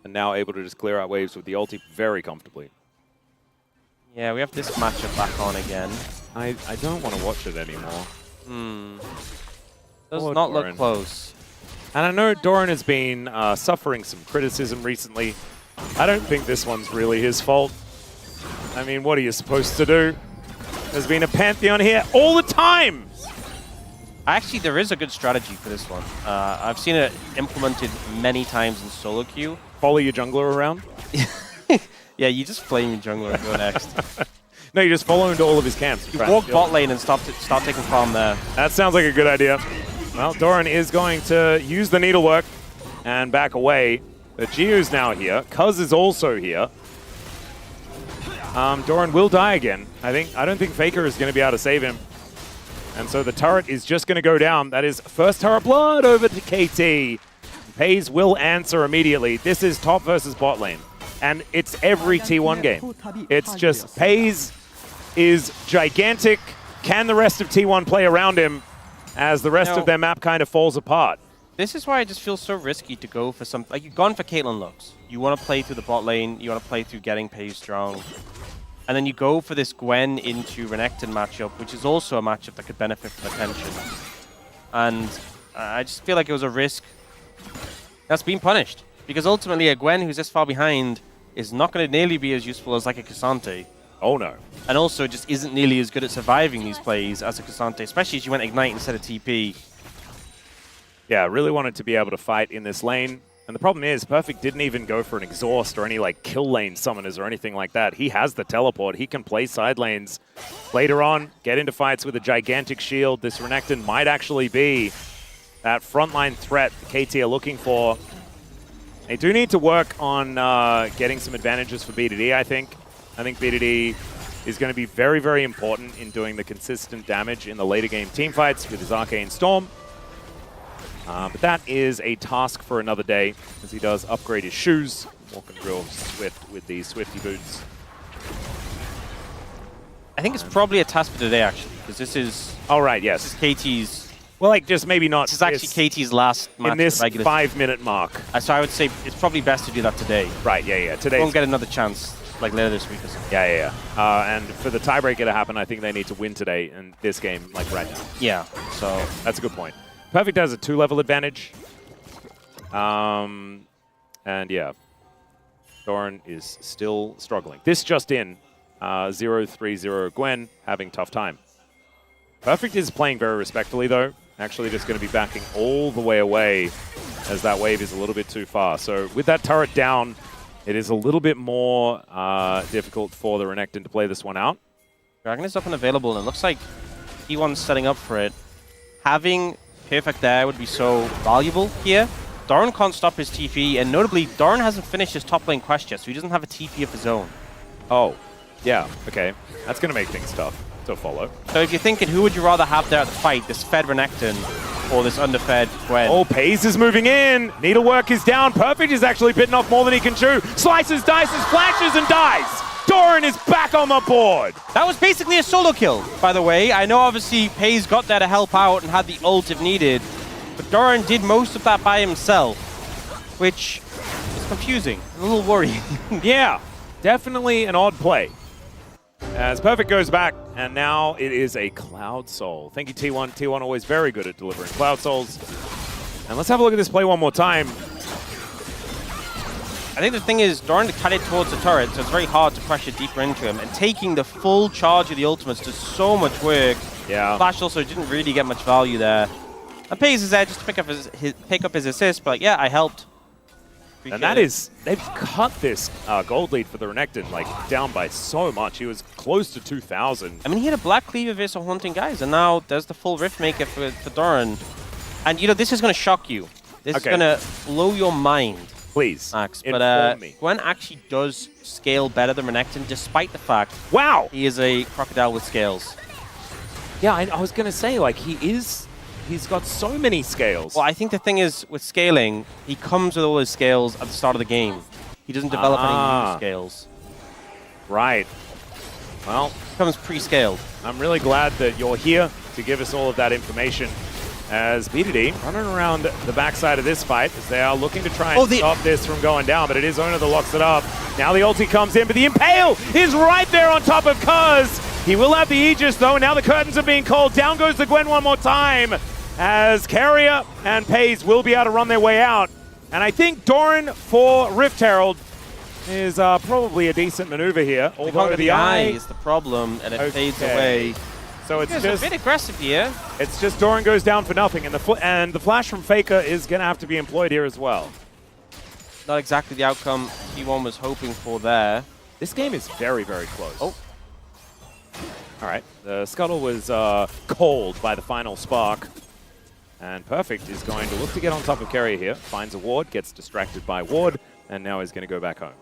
And now able to just clear out waves with the ulti very comfortably. Yeah, we have this matchup back on again. I don't want to watch it anymore. Does Poor not Doran. look close. And I know Doran has been suffering some criticism recently. I don't think this one's really his fault. I mean, what are you supposed to do? There's been a Pantheon here all the time! Actually, there is a good strategy for this one. I've seen it implemented many times in solo queue. Follow your jungler around? Yeah, you just flame your jungler and go next. No, you just follow into all of his camps. You walk bot lane and start taking farm there. That sounds like a good idea. Well, Doran is going to use the needlework and back away. But Gio's now here. Cuz is also here. Doran will die again. I don't think Faker is going to be able to save him. And so the turret is just going to go down. That is first turret blood over to KT. Pays will answer immediately. This is top versus bot lane. And it's every T1 game. It's just Pays is gigantic. Can the rest of T1 play around him as the rest of their map kind of falls apart? This is why I just feel so risky to go for some... Like, you've gone for Caitlyn Lux. You want to play through the bot lane. You want to play through getting Pays strong. And then you go for this Gwen into Renekton matchup, which is also a matchup that could benefit from attention. And I just feel like it was a risk that's been punished. Because ultimately, a Gwen who's this far behind is not going to nearly be as useful as like a Cassante. Oh no. And also just isn't nearly as good at surviving these plays as a Cassante, especially as you went Ignite instead of TP. Yeah, really wanted to be able to fight in this lane. And the problem is, Perfect didn't even go for an exhaust or any like kill lane summoners or anything like that. He has the teleport. He can play side lanes later on, get into fights with a gigantic shield. This Renekton might actually be that frontline threat the KT are looking for. They do need to work on getting some advantages for BDD, I think. I think BDD is going to be very, very important in doing the consistent damage in the later game teamfights with his Arcane Storm. But that is a task for another day, as he does upgrade his shoes, walking real swift with these Swifty boots. I think it's probably a task for today, actually, because this is All right, yes. KT's. Well, like, just maybe not. This is actually KT's last match. In this of the regular 5-minute mark. So I would say it's probably best to do that today. Right, yeah. Today Won't get another chance like later this week or something. Yeah. And for the tiebreaker to happen, I think they need to win today in this game, like right now. Yeah, so That's a good point. Perfect has a 2-level advantage. And yeah, Doran is still struggling. This just in, 0-3-0 Gwen having tough time. Perfect is playing very respectfully though. Actually just going to be backing all the way away as that wave is a little bit too far. So with that turret down, it is a little bit more difficult for the Renekton to play this one out. Dragon is up and available, and it looks like T1's setting up for it. Having Perfect there would be so valuable here. Doran can't stop his TP, and notably, Doran hasn't finished his top lane quest yet, so he doesn't have a TP of his own. Oh, yeah, okay. That's going to make things tough to follow. So if you're thinking, who would you rather have there at the fight, this fed Renekton or this underfed Gwen? Oh, Pays is moving in. Needlework is down. Perfect is actually bitten off more than he can chew. Slices, dices, flashes, and dies. Doran is back on the board. That was basically a solo kill, by the way. I know obviously Pays got there to help out and had the ult if needed, but Doran did most of that by himself, which is confusing, a little worrying. Yeah, definitely an odd play. As Perfect goes back, and now it is a Cloud Soul. Thank you, T1. T1 always very good at delivering Cloud Souls. And let's have a look at this play one more time. I think the thing is, Doran cut it towards the turret, so it's very hard to pressure deeper into him. And taking the full charge of the ultimates does so much work. Yeah. Flash also didn't really get much value there. And Pays is there just to pick up his assist, but yeah, I helped. And that is, they've cut this gold lead for the Renekton, like, down by so much. He was close to 2,000. I mean, he had a Black Cleaver versus Haunting Guys, and now there's the full Rift Maker for Doran. And, you know, this is going to shock you. This is going to blow your mind. Please, Max. inform me. Gwen actually does scale better than Renekton, despite the fact wow, he is a crocodile with scales. Yeah, I was going to say, like, he's got so many scales. Well, I think the thing is, with scaling, he comes with all his scales at the start of the game. He doesn't develop any new scales. Right. Well, He comes pre-scaled. I'm really glad that you're here to give us all of that information. As BDD running around the backside of this fight, as they are looking to try and stop this from going down, but it is Ona that locks it up. Now the ulti comes in, but the Impale is right there on top of Cuz. He will have the Aegis, though, and now the curtains are being called. Down goes the Gwen one more time, as Carrier and Pays will be able to run their way out. And I think Doran for Rift Herald is probably a decent maneuver here. Although the eye is the problem, and it fades away. So it's just a bit aggressive here. It's just Doran goes down for nothing, and the flash from Faker is going to have to be employed here as well. Not exactly the outcome T1 was hoping for there. This game is very, very close. Oh. All right. The Scuttle was cold by the final spark. And Perfect is going to look to get on top of Carrier here. Finds a ward, gets distracted by ward, and now he's going to go back home.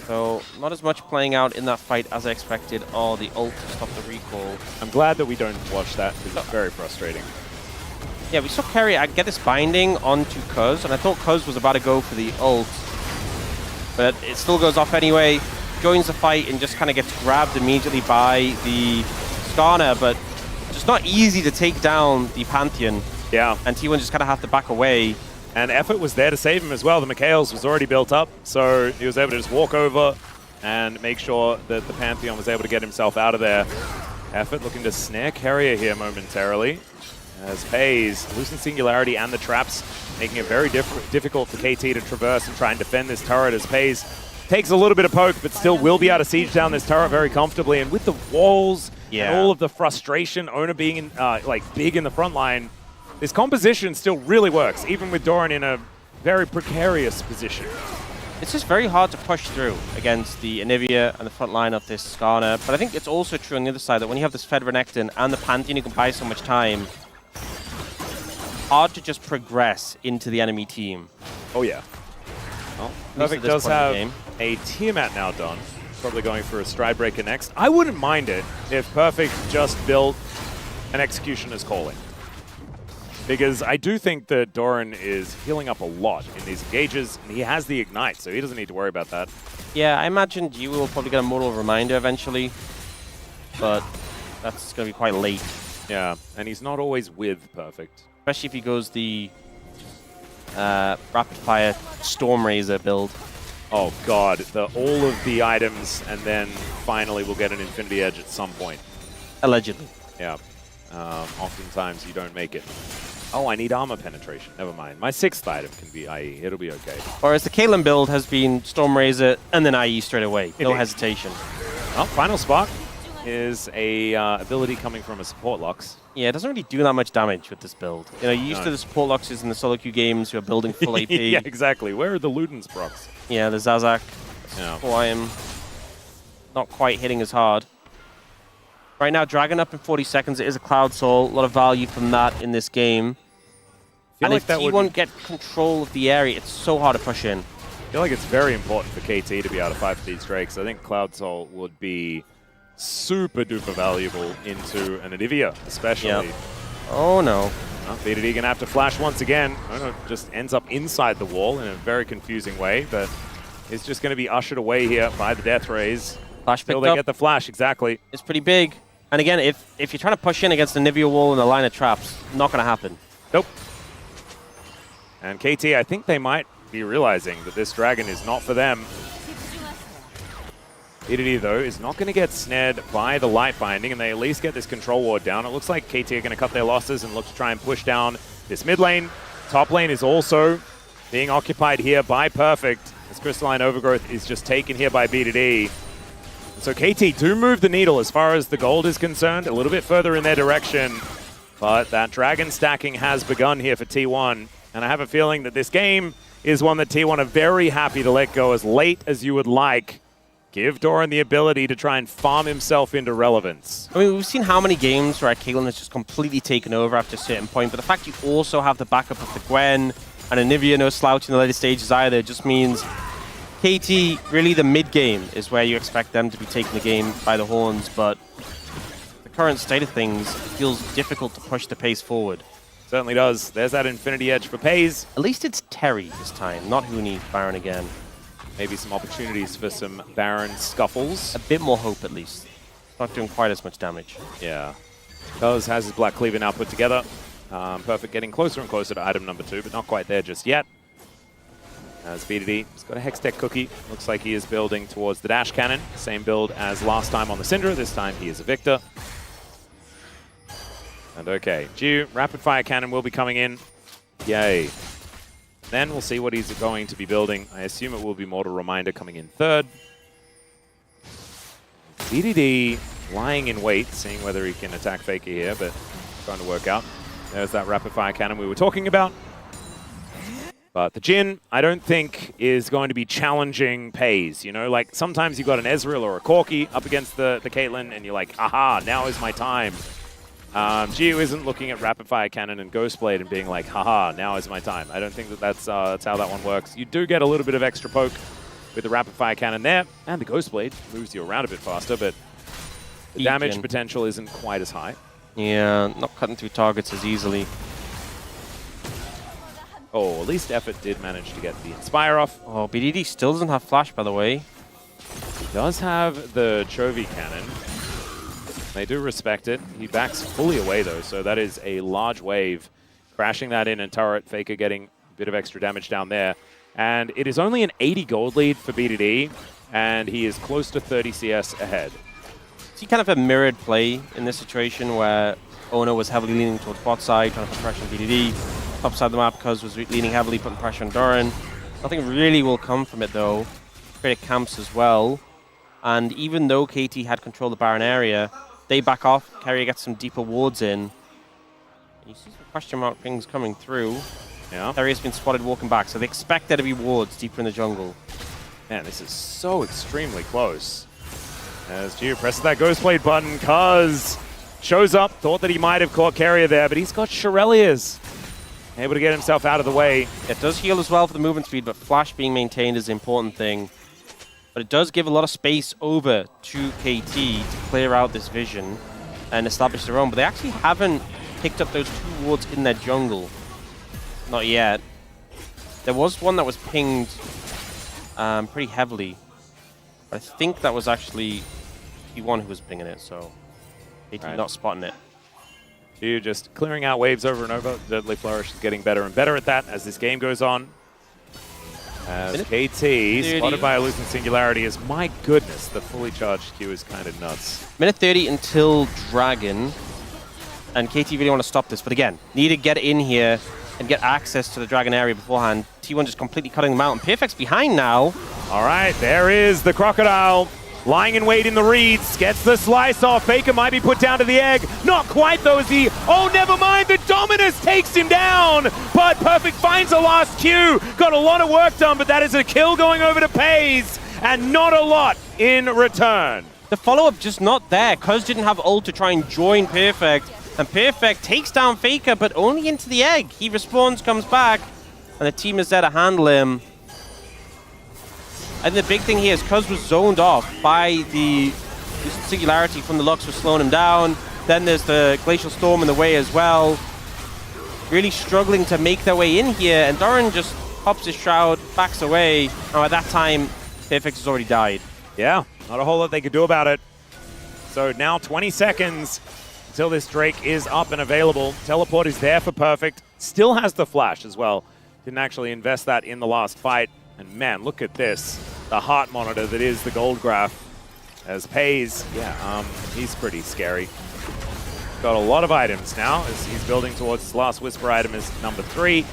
So, not as much playing out in that fight as I expected. Oh, the ult to stop the recall. I'm glad that we don't watch that, because it's very frustrating. Yeah, we saw Carrier get this binding onto Cuz, and I thought Cuz was about to go for the ult. But it still goes off anyway. Joins the fight and just kind of gets grabbed immediately by the Skarner, but just not easy to take down the Pantheon. Yeah. And T1 just kind of have to back away. And Effort was there to save him as well. The Mikhails was already built up, so he was able to just walk over and make sure that the Pantheon was able to get himself out of there. Effort looking to snare Carrier here momentarily, as Pays, losing Singularity and the traps, making it very difficult for KT to traverse and try and defend this turret, as Pays takes a little bit of poke, but still will be able to siege down this turret very comfortably. And with the walls and all of the frustration, Ona being like big in the front line, this composition still really works, even with Doran in a very precarious position. It's just very hard to push through against the Anivia and the front line of this Skarner. But I think it's also true on the other side that when you have this Fed Renekton and the Pantheon, you can buy so much time. Hard to just progress into the enemy team. Oh yeah. Well, Perfect does have a Tiamat now done. Probably going for a Stride Breaker next. I wouldn't mind it if Perfect just built an Executioner's Calling. because I do think that Doran is healing up a lot in these engages, and he has the Ignite, so he doesn't need to worry about that. Yeah, I imagine Jiwoo will probably get a Mortal Reminder eventually, but that's going to be quite late. Yeah, and he's not always with Perfect. Especially if he goes the Rapid Fire Storm Razor build. Oh god, all of the items, and then finally we'll get an Infinity Edge at some point. Allegedly. Yeah. Oftentimes you don't make it. Oh, I need armor penetration. Never mind. My 6th item can be IE. It'll be okay. Whereas the Caitlyn build has been Storm Razor and then IE straight away. No hesitation. Well, Final Spark is a ability coming from a support Lux. Yeah, it doesn't really do that much damage with this build. You know, you're used to the support Luxes in the solo queue games who are building full AP. Yeah, exactly. Where are the Ludens procs? Yeah, the Zazak. Yeah. Oh, I am not quite hitting as hard. Right now, Dragon up in 40 seconds. It is a Cloud Soul. A lot of value from that in this game. And like if that T1 get control of the area, it's so hard to push in. I feel like it's very important for KT to be able to fight for these Drakes. I think Cloud Soul would be super duper valuable into an Anivia, especially. Yep. Oh no. VOD gonna have to flash once again. I don't know, just ends up inside the wall in a very confusing way, but it's just gonna be ushered away here by the Death Rays. Flash picked Until they up. get the flash, exactly. It's pretty big. And again, if you're trying to push in against the Nivea wall and a line of traps, not gonna happen. Nope. And KT, I think they might be realizing that this dragon is not for them. VOD, though, is not going to get snared by the light binding, and they at least get this control ward down. It looks like KT are going to cut their losses and look to try and push down this mid lane. Top lane is also being occupied here by Perfect, as Crystalline Overgrowth is just taken here by VOD. So KT do move the needle as far as the gold is concerned, a little bit further in their direction. But that dragon stacking has begun here for T1, and I have a feeling that this game is one that T1 are very happy to let go as late as you would like. Give Doran the ability to try and farm himself into relevance. I mean, we've seen how many games where Caitlyn has just completely taken over after a certain point, but the fact you also have the backup of the Gwen and Anivia no slouch in the later stages either just means KT, really the mid-game is where you expect them to be taking the game by the horns, but the current state of things, it feels difficult to push the pace forward. Certainly does. There's that Infinity Edge for Pays. At least it's Terry this time, not Huni Baron again. Maybe some opportunities for some Baron scuffles. A bit more hope, at least. Not doing quite as much damage. Yeah. Does has his Black Cleaver now put together. Perfect getting closer and closer to item number 2, but not quite there just yet. As VOD, he's got a Hextech Cookie. Looks like he is building towards the Dash Cannon. Same build as last time on the Syndra. This time he is a Victor. And okay, Rapid Fire Cannon will be coming in. Yay. Then we'll see what he's going to be building. I assume it will be Mortal Reminder coming in 3rd. VOD lying in wait, seeing whether he can attack Faker here, but trying to work out. There's that Rapid Fire Cannon we were talking about. But the Jhin, I don't think, is going to be challenging Pays. You know, like sometimes you got an Ezreal or a Corki up against the Caitlyn, and you're like, aha, now is my time. Gio isn't looking at Rapid Fire Cannon and Ghostblade and being like, haha, now is my time. I don't think that that's how that one works. You do get a little bit of extra poke with the Rapid Fire Cannon there, and the Ghostblade moves you around a bit faster, but the damage potential isn't quite as high. Yeah, not cutting through targets as easily. Oh, at least Effort did manage to get the Inspire off. Oh, BDD still doesn't have Flash, by the way. He does have the Chovy Cannon. They do respect it. He backs fully away, though, so that is a large wave. Crashing that in and turret, Faker getting a bit of extra damage down there. And it is only an 80 gold lead for BDD, and he is close to 30 CS ahead. See kind of a mirrored play in this situation where Ono was heavily leaning towards bot side, trying to put pressure on BDD. Top side of the map, because was leaning heavily, putting pressure on Doran. Nothing really will come from it, though. Created camps as well. And even though KT had control of the Baron area, they back off. Carrier gets some deeper wards in. You see some question mark things coming through. Yeah. Carrier's been spotted walking back, so they expect there to be wards deeper in the jungle. Man, this is so extremely close. As Gio presses that Ghostblade button, Cuz shows up, thought that he might have caught Carrier there, but he's got Shurelya's. Able to get himself out of the way. It does heal as well for the movement speed, but Flash being maintained is the important thing. But it does give a lot of space over to KT to clear out this vision and establish their own. But they actually haven't picked up those 2 wards in their jungle. Not yet. There was one that was pinged pretty heavily. I think that was actually T1 who was pinging it, so they did not spotting it. You just clearing out waves over and over. Deadly Flourish is getting better and better at that as this game goes on. As KT, spotted by a Lucent Singularity, is, my goodness, the fully charged Q is kind of nuts. Minute 30 until Dragon, and KT really want to stop this, but again, need to get in here and get access to the Dragon area beforehand. T1 just completely cutting them out, and Perfect's behind now. All right, there is the Crocodile. Lying in wait in the reeds, gets the slice off. Faker might be put down to the egg. Not quite though, is he? Oh, never mind, the Dominus takes him down. But Perfect finds a last Q. Got a lot of work done, but that is a kill going over to Pays, and not a lot in return. The follow-up just not there. Cuz didn't have ult to try and join Perfect, and Perfect takes down Faker, but only into the egg. He respawns, comes back, and the team is there to handle him. I think the big thing here is Cuz was zoned off by the Singularity from the Lux, was slowing him down. Then there's the Glacial Storm in the way as well. Really struggling to make their way in here, and Doran just pops his Shroud, backs away. Now at that time, Perfect has already died. Yeah, not a whole lot they could do about it. So now 20 seconds until this Drake is up and available. Teleport is there for Perfect. Still has the flash as well. Didn't actually invest that in the last fight. And man, look at this. The heart monitor that is the gold graph. As Pays, he's pretty scary. Got a lot of items now as he's building towards his last Whisper item is number 3.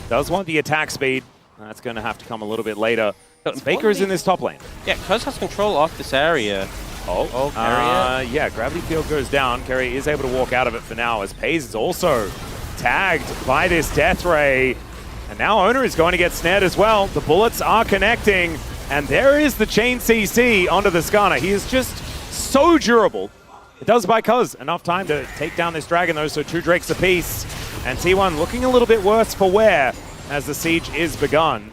Does want the attack speed. That's going to have to come a little bit later. Faker is in this top lane. Yeah, Cuz has control of this area. Area? Yeah, Gravity Field goes down. Kerry is able to walk out of it for now as Pays is also tagged by this Death Ray. And now Owner is going to get snared as well. The bullets are connecting. And there is the chain CC onto the Skarner. He is just so durable. It does buy Cuz enough time to take down this Dragon though, so 2 Drakes apiece. And T1 looking a little bit worse for wear as the siege is begun.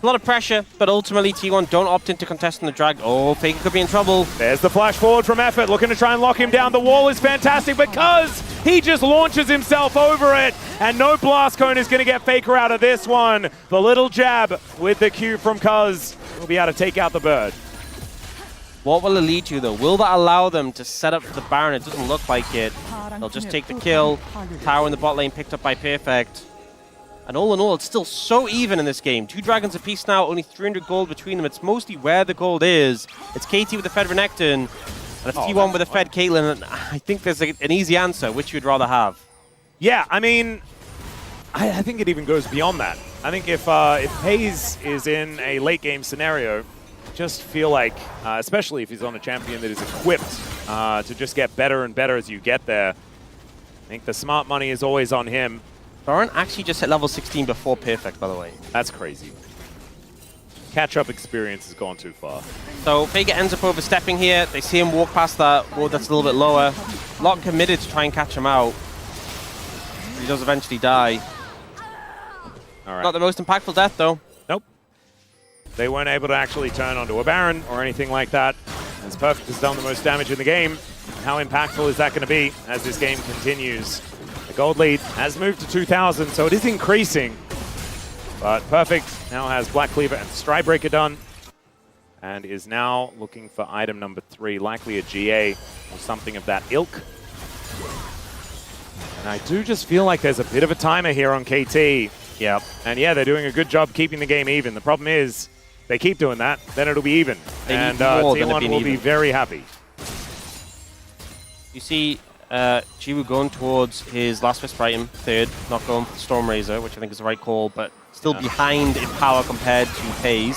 A lot of pressure, but ultimately T1 don't opt into contesting the drag. Oh, Faker could be in trouble. There's the flash forward from Effort, looking to try and lock him down. The wall is fantastic because he just launches himself over it, and no blast cone is going to get Faker out of this one. The little jab with the Q from Cuz will be able to take out the bird. What will it lead to, though? Will that allow them to set up the Baron? It doesn't look like it. They'll just take the kill. Tower in the bot lane picked up by Perfect. And all in all, it's still so even in this game. 2 Dragons apiece now, only 300 gold between them. It's mostly where the gold is. It's KT with the Fed Renekton, and it's T1 with the Fed Caitlyn. And I think there's an easy answer. Which you'd rather have? Yeah, I mean, I think it even goes beyond that. I think if Pays is in a late game scenario, just feel like, especially if he's on a champion that is equipped to just get better and better as you get there, I think the smart money is always on him. Doran actually just hit level 16 before Perfect, by the way. That's crazy. Catch-up experience has gone too far. So Faker ends up overstepping here. They see him walk past that wall that's a little bit lower. Lot committed to try and catch him out. He does eventually die. All right. Not the most impactful death, though. Nope. They weren't able to actually turn onto a Baron or anything like that. As Perfect has done the most damage in the game. How impactful is that going to be as this game continues? The gold lead has moved to 2,000, so it is increasing. But Perfect now has Black Cleaver and Strybreaker done, and is now looking for item number 3, likely a GA or something of that ilk. And I do just feel like there's a bit of a timer here on KT. Yep. And yeah, they're doing a good job keeping the game even. The problem is, they keep doing that, then it'll be even. And T1 will be very happy. You see Jiwoo going towards his last Whisper item, 3rd, not going for the Storm Razor, which I think is the right call, but still behind in power compared to Pays.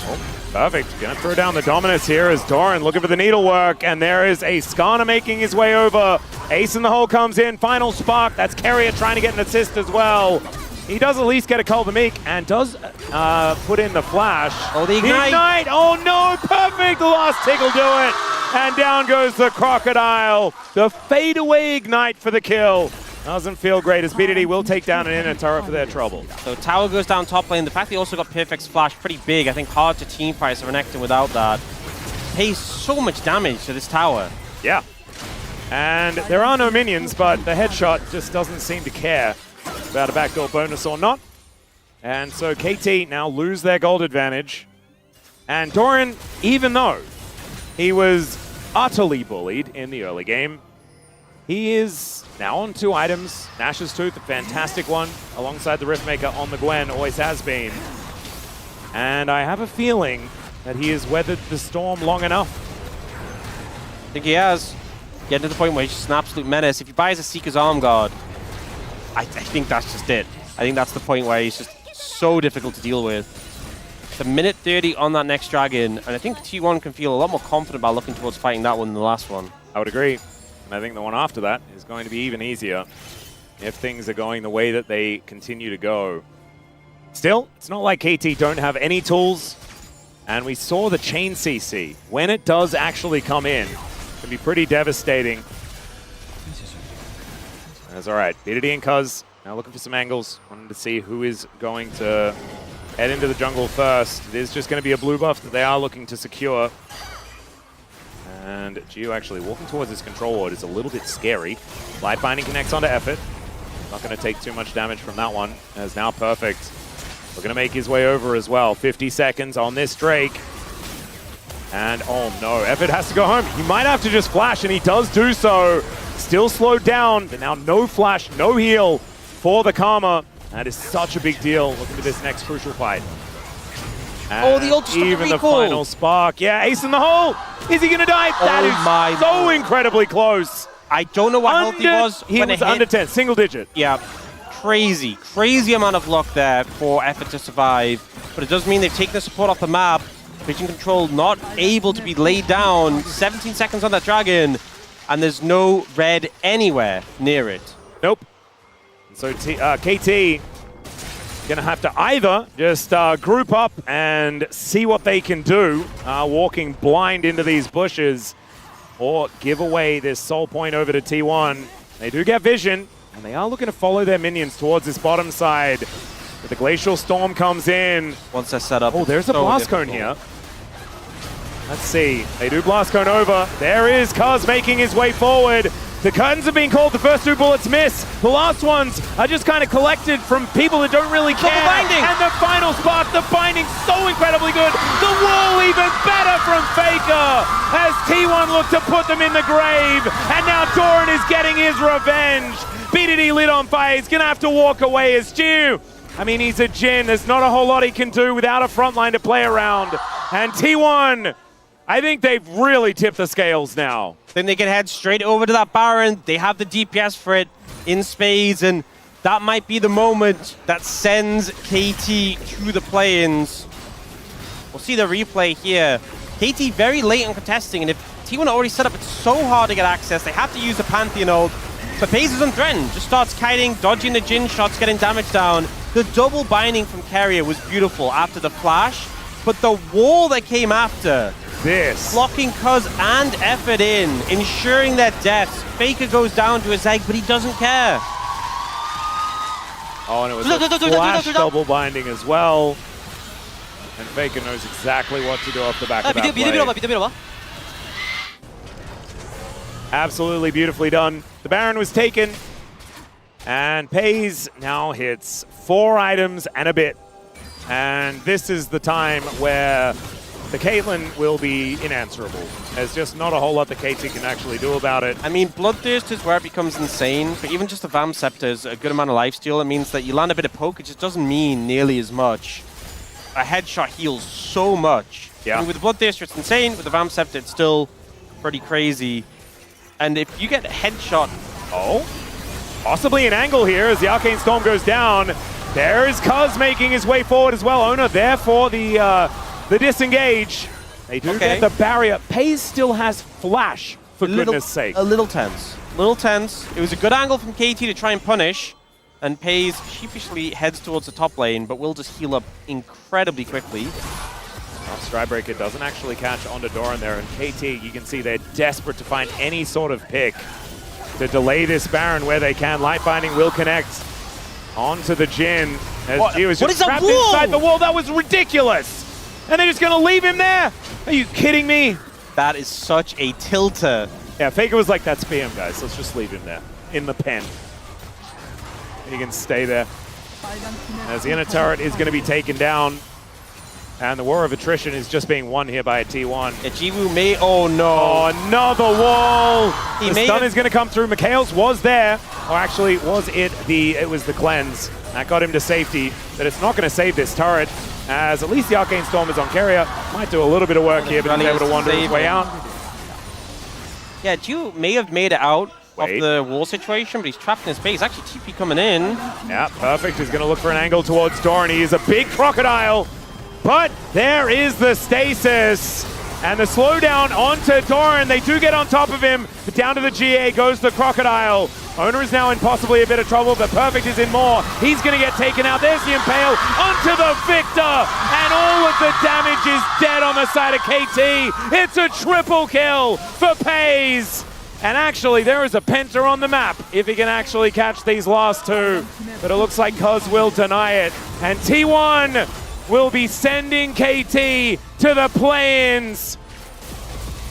Oh, perfect. Gonna throw down the Dominus here as Doran looking for the needlework, and there is a Skarner making his way over. Ace in the hole comes in, final spark. That's Carrier trying to get an assist as well. He does at least get a Call the Meek and does put in the flash. Oh, the Ignite! Oh no, perfect! The last tick will do it. And down goes the Crocodile. The fadeaway Ignite for the kill. Doesn't feel great as BDD will take down an inner turret for their trouble. So Tower goes down top lane. The fact they also got Perfect's flash pretty big. I think hard to team fight Renekton without that. Pays so much damage to this tower. Yeah. And there are no minions, but the headshot just doesn't seem to care about a backdoor bonus or not. And so KT now lose their gold advantage. And Doran, even though he was utterly bullied in the early game, he is now on 2 items. Nash's Tooth, a fantastic one, alongside the Riftmaker on the Gwen, always has been. And I have a feeling that he has weathered the storm long enough. I think he has. Getting to the point where he's just an absolute menace. If he buys a Seeker's Arm Guard, I think that's just it. I think that's the point where he's just so difficult to deal with. It's a minute 30 on that next dragon, and I think T1 can feel a lot more confident about looking towards fighting that one than the last one. I would agree. And I think the one after that is going to be even easier if things are going the way that they continue to go. Still, it's not like KT don't have any tools, and we saw the chain CC. When it does actually come in, it can be pretty devastating. That's all right. BDD and Cuz now looking for some angles. Wanting to see who is going to head into the jungle first. It is just going to be a blue buff that they are looking to secure. And Geo actually walking towards his control ward is a little bit scary. Light Binding connects onto Effort. Not going to take too much damage from that one, as now Perfect we're going to make his way over as well. 50 seconds on this Drake. And oh no, Effort has to go home. He might have to just flash, and he does do so. Still slowed down, but now no flash, no heal for the Karma. That is such a big deal looking at this next crucial fight. And the ult just took even the recall. final spark. Yeah, ace in the hole. Is he going to die? That is so incredibly close. I don't know what health he was. He when was it hit. under 10, single digit. Yeah, crazy amount of luck there for Effort to survive. But it does mean they've taken the support off the map. Vision control not able to be laid down. 17 seconds on that dragon, and there's no red anywhere near it. Nope. So KT gonna have to either just group up and see what they can do, walking blind into these bushes, or give away this soul point over to T1. They do get vision, and they are looking to follow their minions towards this bottom side. But the Glacial Storm comes in. Once they're set up. Oh, there's a Blast Cone here. Let's see. They do Blast Cone over. There is Cuz making his way forward. The curtains are being called. The first 2 bullets miss. The last ones are just kind of collected from people that don't really care. The binding. And the final spark. The binding so incredibly good. The wall even better from Faker as T1 look to put them in the grave. And now Doran is getting his revenge. BDD lit on fire. He's going to have to walk away as Stu. I mean, he's a Jin. There's not a whole lot he can do without a front line to play around. And T1, I think they've really tipped the scales now. Then they can head straight over to that Baron. They have the DPS for it in spades, and that might be the moment that sends KT to the play-ins. We'll see the replay here. KT very late in contesting, and if T1 already set up, it's so hard to get access. They have to use the Pantheon ult. But FaZe is unthreatened. Just starts kiting, dodging the Jin shots, getting damage down. The double binding from Carrier was beautiful after the flash, but the wall that came after, blocking Cuz and Effort in, ensuring their deaths. Faker goes down to his egg, but he doesn't care. Oh, and it was a flash double binding as well. And Faker knows exactly what to do off the back of that play. Absolutely beautifully done. The Baron was taken, and FaZe now hits 4 items and a bit. And this is the time where the Caitlyn will be unanswerable. There's just not a whole lot the KT can actually do about it. I mean, Bloodthirst is where it becomes insane, but even just the Vam Scepter is a good amount of lifesteal. It means that you land a bit of poke, it just doesn't mean nearly as much. A headshot heals so much. Yeah. I mean, with the Bloodthirster, it's insane. With the Vam Scepter, it's still pretty crazy. And if you get a headshot... Oh, possibly an angle here as the Arcane Storm goes down. There is Cuz making his way forward as well. Ona there for the disengage. They do get the barrier. FaZe still has flash, for goodness sake. A little tense. Little tense. It was a good angle from KT to try and punish. And FaZe sheepishly heads towards the top lane, but will just heal up incredibly quickly. Strybreaker doesn't actually catch onto Doran there, and KT, you can see they're desperate to find any sort of pick to delay this Baron where they can. Light Binding will connect onto the Jin as Geo is just trapped inside the wall. That was ridiculous! And they're just going to leave him there? Are you kidding me? That is such a tilter. Yeah, Faker was like, that's BM, guys. Let's just leave him there in the pen. He can stay there. As the inner turret is going to be taken down. And the war of attrition is just being won here by a T1. Jiwoo may... Oh, no. Oh, another wall. The stun have... is going to come through. Mikhail's was there. Or actually, was it the... It was the cleanse. That got him to safety. But it's not going to save this turret. As at least the Arcane Storm is on carrier. Might do a little bit of work here, but he's able to wander his way out. Yeah, Jiwoo may have made it out of the wall situation, but he's trapped in his base. Actually, TP coming in. Yeah, Perfect is going to look for an angle towards Doran. He is a big crocodile. But there is the stasis. And the slowdown onto Doran. They do get on top of him. But down to the GA goes the crocodile. Owner is now in possibly a bit of trouble, but Perfect is in more. He's going to get taken out. There's the Impale onto the Victor. And all of the damage is dead on the side of KT. It's a triple kill for Pays. And actually, there is a Penta on the map if he can actually catch these last two. But it looks like Cuz will deny it. And T1 will be sending KT to the play-ins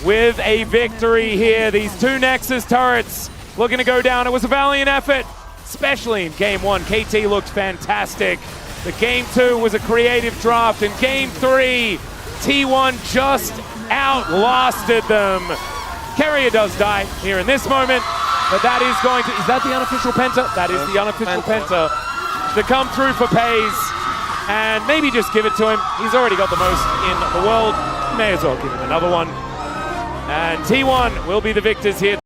with a victory here. These two Nexus turrets looking to go down. It was a valiant effort, especially in Game 1. KT looked fantastic. The Game 2 was a creative draft. In Game 3, T1 just outlasted them. Carrier does die here in this moment, but that is going to... Is that the unofficial Penta? That is the unofficial Penta to come through for Pays. And maybe just give it to him. He's already got the most in the world. May as well give him another one. And T1 will be the victors here.